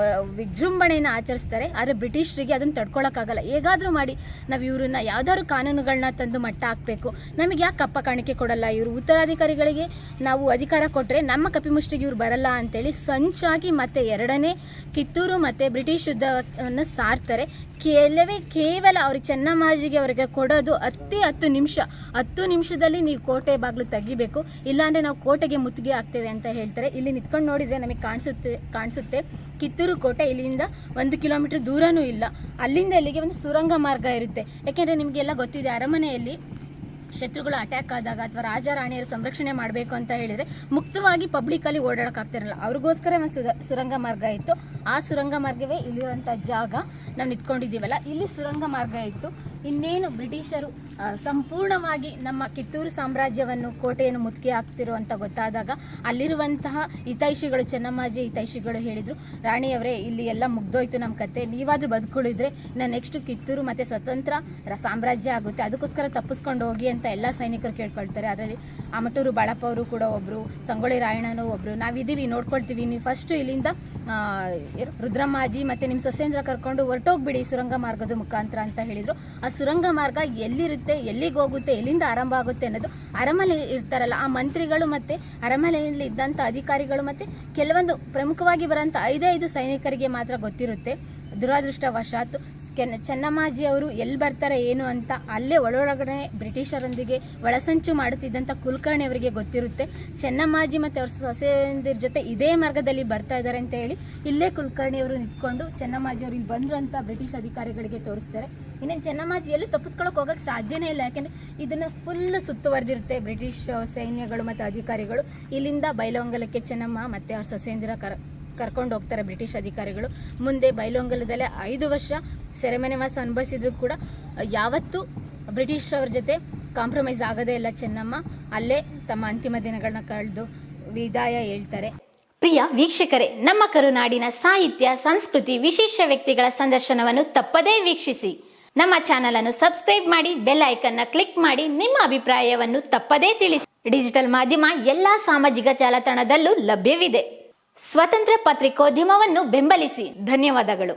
ವಿಜೃಂಭಣೆಯನ್ನು ಆಚರಿಸ್ತಾರೆ. ಆದರೆ ಬ್ರಿಟಿಷರಿಗೆ ಅದನ್ನು ತಡ್ಕೊಳಕ್ಕಾಗಲ್ಲ. ಹೇಗಾದರೂ ಮಾಡಿ ನಾವು ಇವ್ರನ್ನ ಯಾವ್ದಾದ್ರು ಕಾನೂನುಗಳನ್ನ ತಂದು ಮಟ್ಟ ಹಾಕಬೇಕು, ನಮಗೆ ಯಾಕೆ ಕಪ್ಪ ಕಾಣಿಕೆ ಕೊಡಲ್ಲ, ಇವರು ಉತ್ತರಾಧಿಕಾರಿಗಳಿಗೆ ನಾವು ಅಧಿಕಾರ ಕೊಟ್ಟರೆ ನಮ್ಮ ಕಪಿಮುಷ್ಟಿಗೆ ಇವ್ರು ಬರಲ್ಲ ಅಂತೇಳಿ ಸಂಚಾಗಿ ಮತ್ತೆ ಎರಡನೇ ಕಿತ್ತೂರು ಮತ್ತು ಬ್ರಿಟಿಷ್ ಯುದ್ಧವನ್ನು ಸಾರ್ತಾರೆ. ಕೇವಲ ಅವ್ರಿಗೆ ಚೆನ್ನಮ್ಮಾಜಿಗೆ ಅವರಿಗೆ ಕೊಡೋದು 10 ನಿಮಿಷ. 10 ನಿಮಿಷದಲ್ಲಿ ನೀವು ಕೋಟೆ ಬಾಗಿಲು ತೆಗಿಬೇಕು, ಇಲ್ಲಾಂದರೆ ನಾವು ಕೋಟೆಗೆ ಮುತ್ತಿಗೆ ಹಾಕ್ತೇವೆ ಅಂತ ಹೇಳ್ತಾರೆ. ಇಲ್ಲಿ ನಿಂತ್ಕೊಂಡು ನೋಡಿದರೆ ನಮಗೆ ಕಾಣಿಸುತ್ತೆ ಕಿತ್ತೂರು ಕೋಟೆ ಇಲ್ಲಿಂದ 1 ಕಿಲೋಮೀಟರ್ ದೂರನೂ ಇಲ್ಲ. ಅಲ್ಲಿಂದ ಇಲ್ಲಿಗೆ ಒಂದು ಸುರಂಗ ಮಾರ್ಗ ಇರುತ್ತೆ. ಯಾಕೆಂದರೆ ನಿಮಗೆಲ್ಲ ಗೊತ್ತಿದೆ, ಅರಮನೆಯಲ್ಲಿ ಶತ್ರುಗಳು ಅಟ್ಯಾಕ್ ಆದಾಗ ಅಥವಾ ರಾಜ ರಾಣಿಯರ ಸಂರಕ್ಷಣೆ ಮಾಡಬೇಕು ಅಂತ ಹೇಳಿದರೆ ಮುಕ್ತವಾಗಿ ಪಬ್ಲಿಕ್ಕಲ್ಲಿ ಓಡಾಡೋಕ್ಕಾಗ್ತಿರಲ್ಲ. ಅವ್ರಿಗೋಸ್ಕರ ಒಂದು ಸುರಂಗ ಮಾರ್ಗ ಇತ್ತು. ಆ ಸುರಂಗ ಮಾರ್ಗವೇ ಇಲ್ಲಿರುವಂಥ ಜಾಗ ನಾವು ನಿಂತ್ಕೊಂಡಿದ್ದೀವಲ್ಲ, ಇಲ್ಲಿ ಸುರಂಗ ಮಾರ್ಗ ಇತ್ತು. ಇನ್ನೇನು ಬ್ರಿಟಿಷರು ಸಂಪೂರ್ಣವಾಗಿ ನಮ್ಮ ಕಿತ್ತೂರು ಸಾಮ್ರಾಜ್ಯವನ್ನು ಕೋಟೆಯನ್ನು ಮುತ್ತಿಗೆ ಹಾಕ್ತಿರೋ ಅಂತ ಗೊತ್ತಾದಾಗ ಅಲ್ಲಿರುವಂತಹ ಹಿತೈಷಿಗಳು, ಚೆನ್ನಮ್ಮಾಜಿ ಹಿತೈಷಿಗಳು ಹೇಳಿದರು, ರಾಣಿಯವರೇ ಇಲ್ಲಿ ಎಲ್ಲ ಮುಗ್ದೋಯ್ತು ನಮ್ಮ ಕತೆ, ನೀವಾದರೂ ಬದುಕುಳಿದ್ರೆ ನಾನು ನೆಕ್ಸ್ಟ್ ಕಿತ್ತೂರು ಮತ್ತು ಸ್ವತಂತ್ರ ಸಾಮ್ರಾಜ್ಯ ಆಗುತ್ತೆ, ಅದಕ್ಕೋಸ್ಕರ ತಪ್ಪಿಸ್ಕೊಂಡು ಹೋಗಿ ಅಂತ ಎಲ್ಲ ಸೈನಿಕರು ಕೇಳ್ಕೊಳ್ತಾರೆ. ಅದರಲ್ಲಿ ಆಮಟೂರು ಬಾಳಪ್ಪ ಅವರು ಕೂಡ ಒಬ್ಬರು, ಸಂಗೊಳ್ಳಿ ರಾಯಣ್ಣನೂ ಒಬ್ಬರು, ನಾವಿದ್ದೀವಿ ನೋಡ್ಕೊಳ್ತೀವಿ, ನೀವು ಫಸ್ಟು ಇಲ್ಲಿಂದ ರುದ್ರಮ್ಮಾಜಿ ಮತ್ತು ನಿಮ್ಮ ಸೊಸೇಂದ್ರ ಕರ್ಕೊಂಡು ಹೊರಟೋಗ್ಬಿಡಿ ಸುರಂಗ ಮಾರ್ಗದ ಮುಖಾಂತರ ಅಂತ ಹೇಳಿದರು. ಆ ಸುರಂಗ ಮಾರ್ಗ ಎಲ್ಲಿರುತ್ತೆ, ಎಲ್ಲಿಗೆ ಹೋಗುತ್ತೆ, ಎಲ್ಲಿಂದ ಆರಂಭ ಆಗುತ್ತೆ ಅನ್ನೋದು ಅರಮನೆ ಇರ್ತಾರಲ್ಲ ಆ ಮಂತ್ರಿಗಳು ಮತ್ತು ಅರಮನೆಯಲ್ಲಿ ಇದ್ದಂಥ ಅಧಿಕಾರಿಗಳು ಮತ್ತು ಕೆಲವೊಂದು ಪ್ರಮುಖವಾಗಿ ಬರೋಂಥ 5 ಸೈನಿಕರಿಗೆ ಮಾತ್ರ ಗೊತ್ತಿರುತ್ತೆ. ದುರಾದೃಷ್ಟವಶಾತ್ ಚೆನ್ನಮ್ಮಾಜಿ ಅವರು ಎಲ್ಲಿ ಬರ್ತಾರೆ ಏನು ಅಂತ ಅಲ್ಲೇ ಒಳಗಡೆ ಬ್ರಿಟಿಷರೊಂದಿಗೆ ಒಳಸಂಚು ಮಾಡುತ್ತಿದ್ದಂಥ ಕುಲಕರ್ಣಿ ಅವರಿಗೆ ಗೊತ್ತಿರುತ್ತೆ. ಚೆನ್ನಮ್ಮಾಜಿ ಮತ್ತು ಅವ್ರ ಸೊಸೆಯಂದಿರ ಜೊತೆ ಇದೇ ಮಾರ್ಗದಲ್ಲಿ ಬರ್ತಾ ಇದ್ದಾರೆ ಅಂತ ಹೇಳಿ ಇಲ್ಲೇ ಕುಲಕರ್ಣಿ ಅವರು ನಿಂತ್ಕೊಂಡು ಚೆನ್ನಮ್ಮಾಜಿ ಅವರು ಇಲ್ಲಿ ಬಂದರು ಅಂತ ಬ್ರಿಟಿಷ್ ಅಧಿಕಾರಿಗಳಿಗೆ ತೋರಿಸ್ತಾರೆ. ಇನ್ನೇನು ಚೆನ್ನಮ್ಮಾಜಿ ಎಲ್ಲೂ ತಪ್ಪಿಸ್ಕೊಳ್ಳೋಕೆ ಹೋಗೋಕ್ಕೆ ಸಾಧ್ಯನೇ ಇಲ್ಲ, ಯಾಕೆಂದರೆ ಇದನ್ನು ಫುಲ್ ಸುತ್ತುವರೆದಿರುತ್ತೆ ಬ್ರಿಟಿಷ್ ಸೈನ್ಯಗಳು ಮತ್ತು ಅಧಿಕಾರಿಗಳು. ಇಲ್ಲಿಂದ ಬೈಲಹೊಂಗಲಕ್ಕೆ ಚೆನ್ನಮ್ಮ ಮತ್ತು ಅವ್ರ ಸೊಸೆಯಂದಿರ ಕರ್ಕೊಂಡು ಹೋಗ್ತಾರೆ ಬ್ರಿಟಿಷ್ ಅಧಿಕಾರಿಗಳು. ಮುಂದೆ ಬೈಲಹೊಂಗಲದಲ್ಲೇ 5 ವರ್ಷ ಸೆರೆಮನೆವಾಸ ಅನುಭವಿಸಿದ್ರು ಕೂಡ ಯಾವತ್ತೂ ಬ್ರಿಟಿಷ್ ಅವ್ರ ಜೊತೆ ಕಾಂಪ್ರಮೈಸ್ ಆಗೋದೇ ಇಲ್ಲ ಚೆನ್ನಮ್ಮ. ಅಲ್ಲೇ ತಮ್ಮ ಅಂತಿಮ ದಿನಗಳನ್ನ ಕಳೆದು ವಿದಾಯ ಹೇಳ್ತಾರೆ. ಪ್ರಿಯ ವೀಕ್ಷಕರೇ, ನಮ್ಮ ಕರುನಾಡಿನ ಸಾಹಿತ್ಯ, ಸಂಸ್ಕೃತಿ, ವಿಶೇಷ ವ್ಯಕ್ತಿಗಳ ಸಂದರ್ಶನವನ್ನು ತಪ್ಪದೇ ವೀಕ್ಷಿಸಿ. ನಮ್ಮ ಚಾನೆಲ್ ಅನ್ನು ಸಬ್ಸ್ಕ್ರೈಬ್ ಮಾಡಿ, ಬೆಲ್ ಐಕನ್ ನ ಕ್ಲಿಕ್ ಮಾಡಿ, ನಿಮ್ಮ ಅಭಿಪ್ರಾಯವನ್ನು ತಪ್ಪದೇ ತಿಳಿಸಿ. ಡಿಜಿಟಲ್ ಮಾಧ್ಯಮ ಎಲ್ಲಾ ಸಾಮಾಜಿಕ ಜಾಲತಾಣದಲ್ಲೂ ಲಭ್ಯವಿದೆ. ಸ್ವತಂತ್ರ ಪತ್ರಿಕೋದ್ಯಮವನ್ನು ಬೆಂಬಲಿಸಿ. ಧನ್ಯವಾದಗಳು.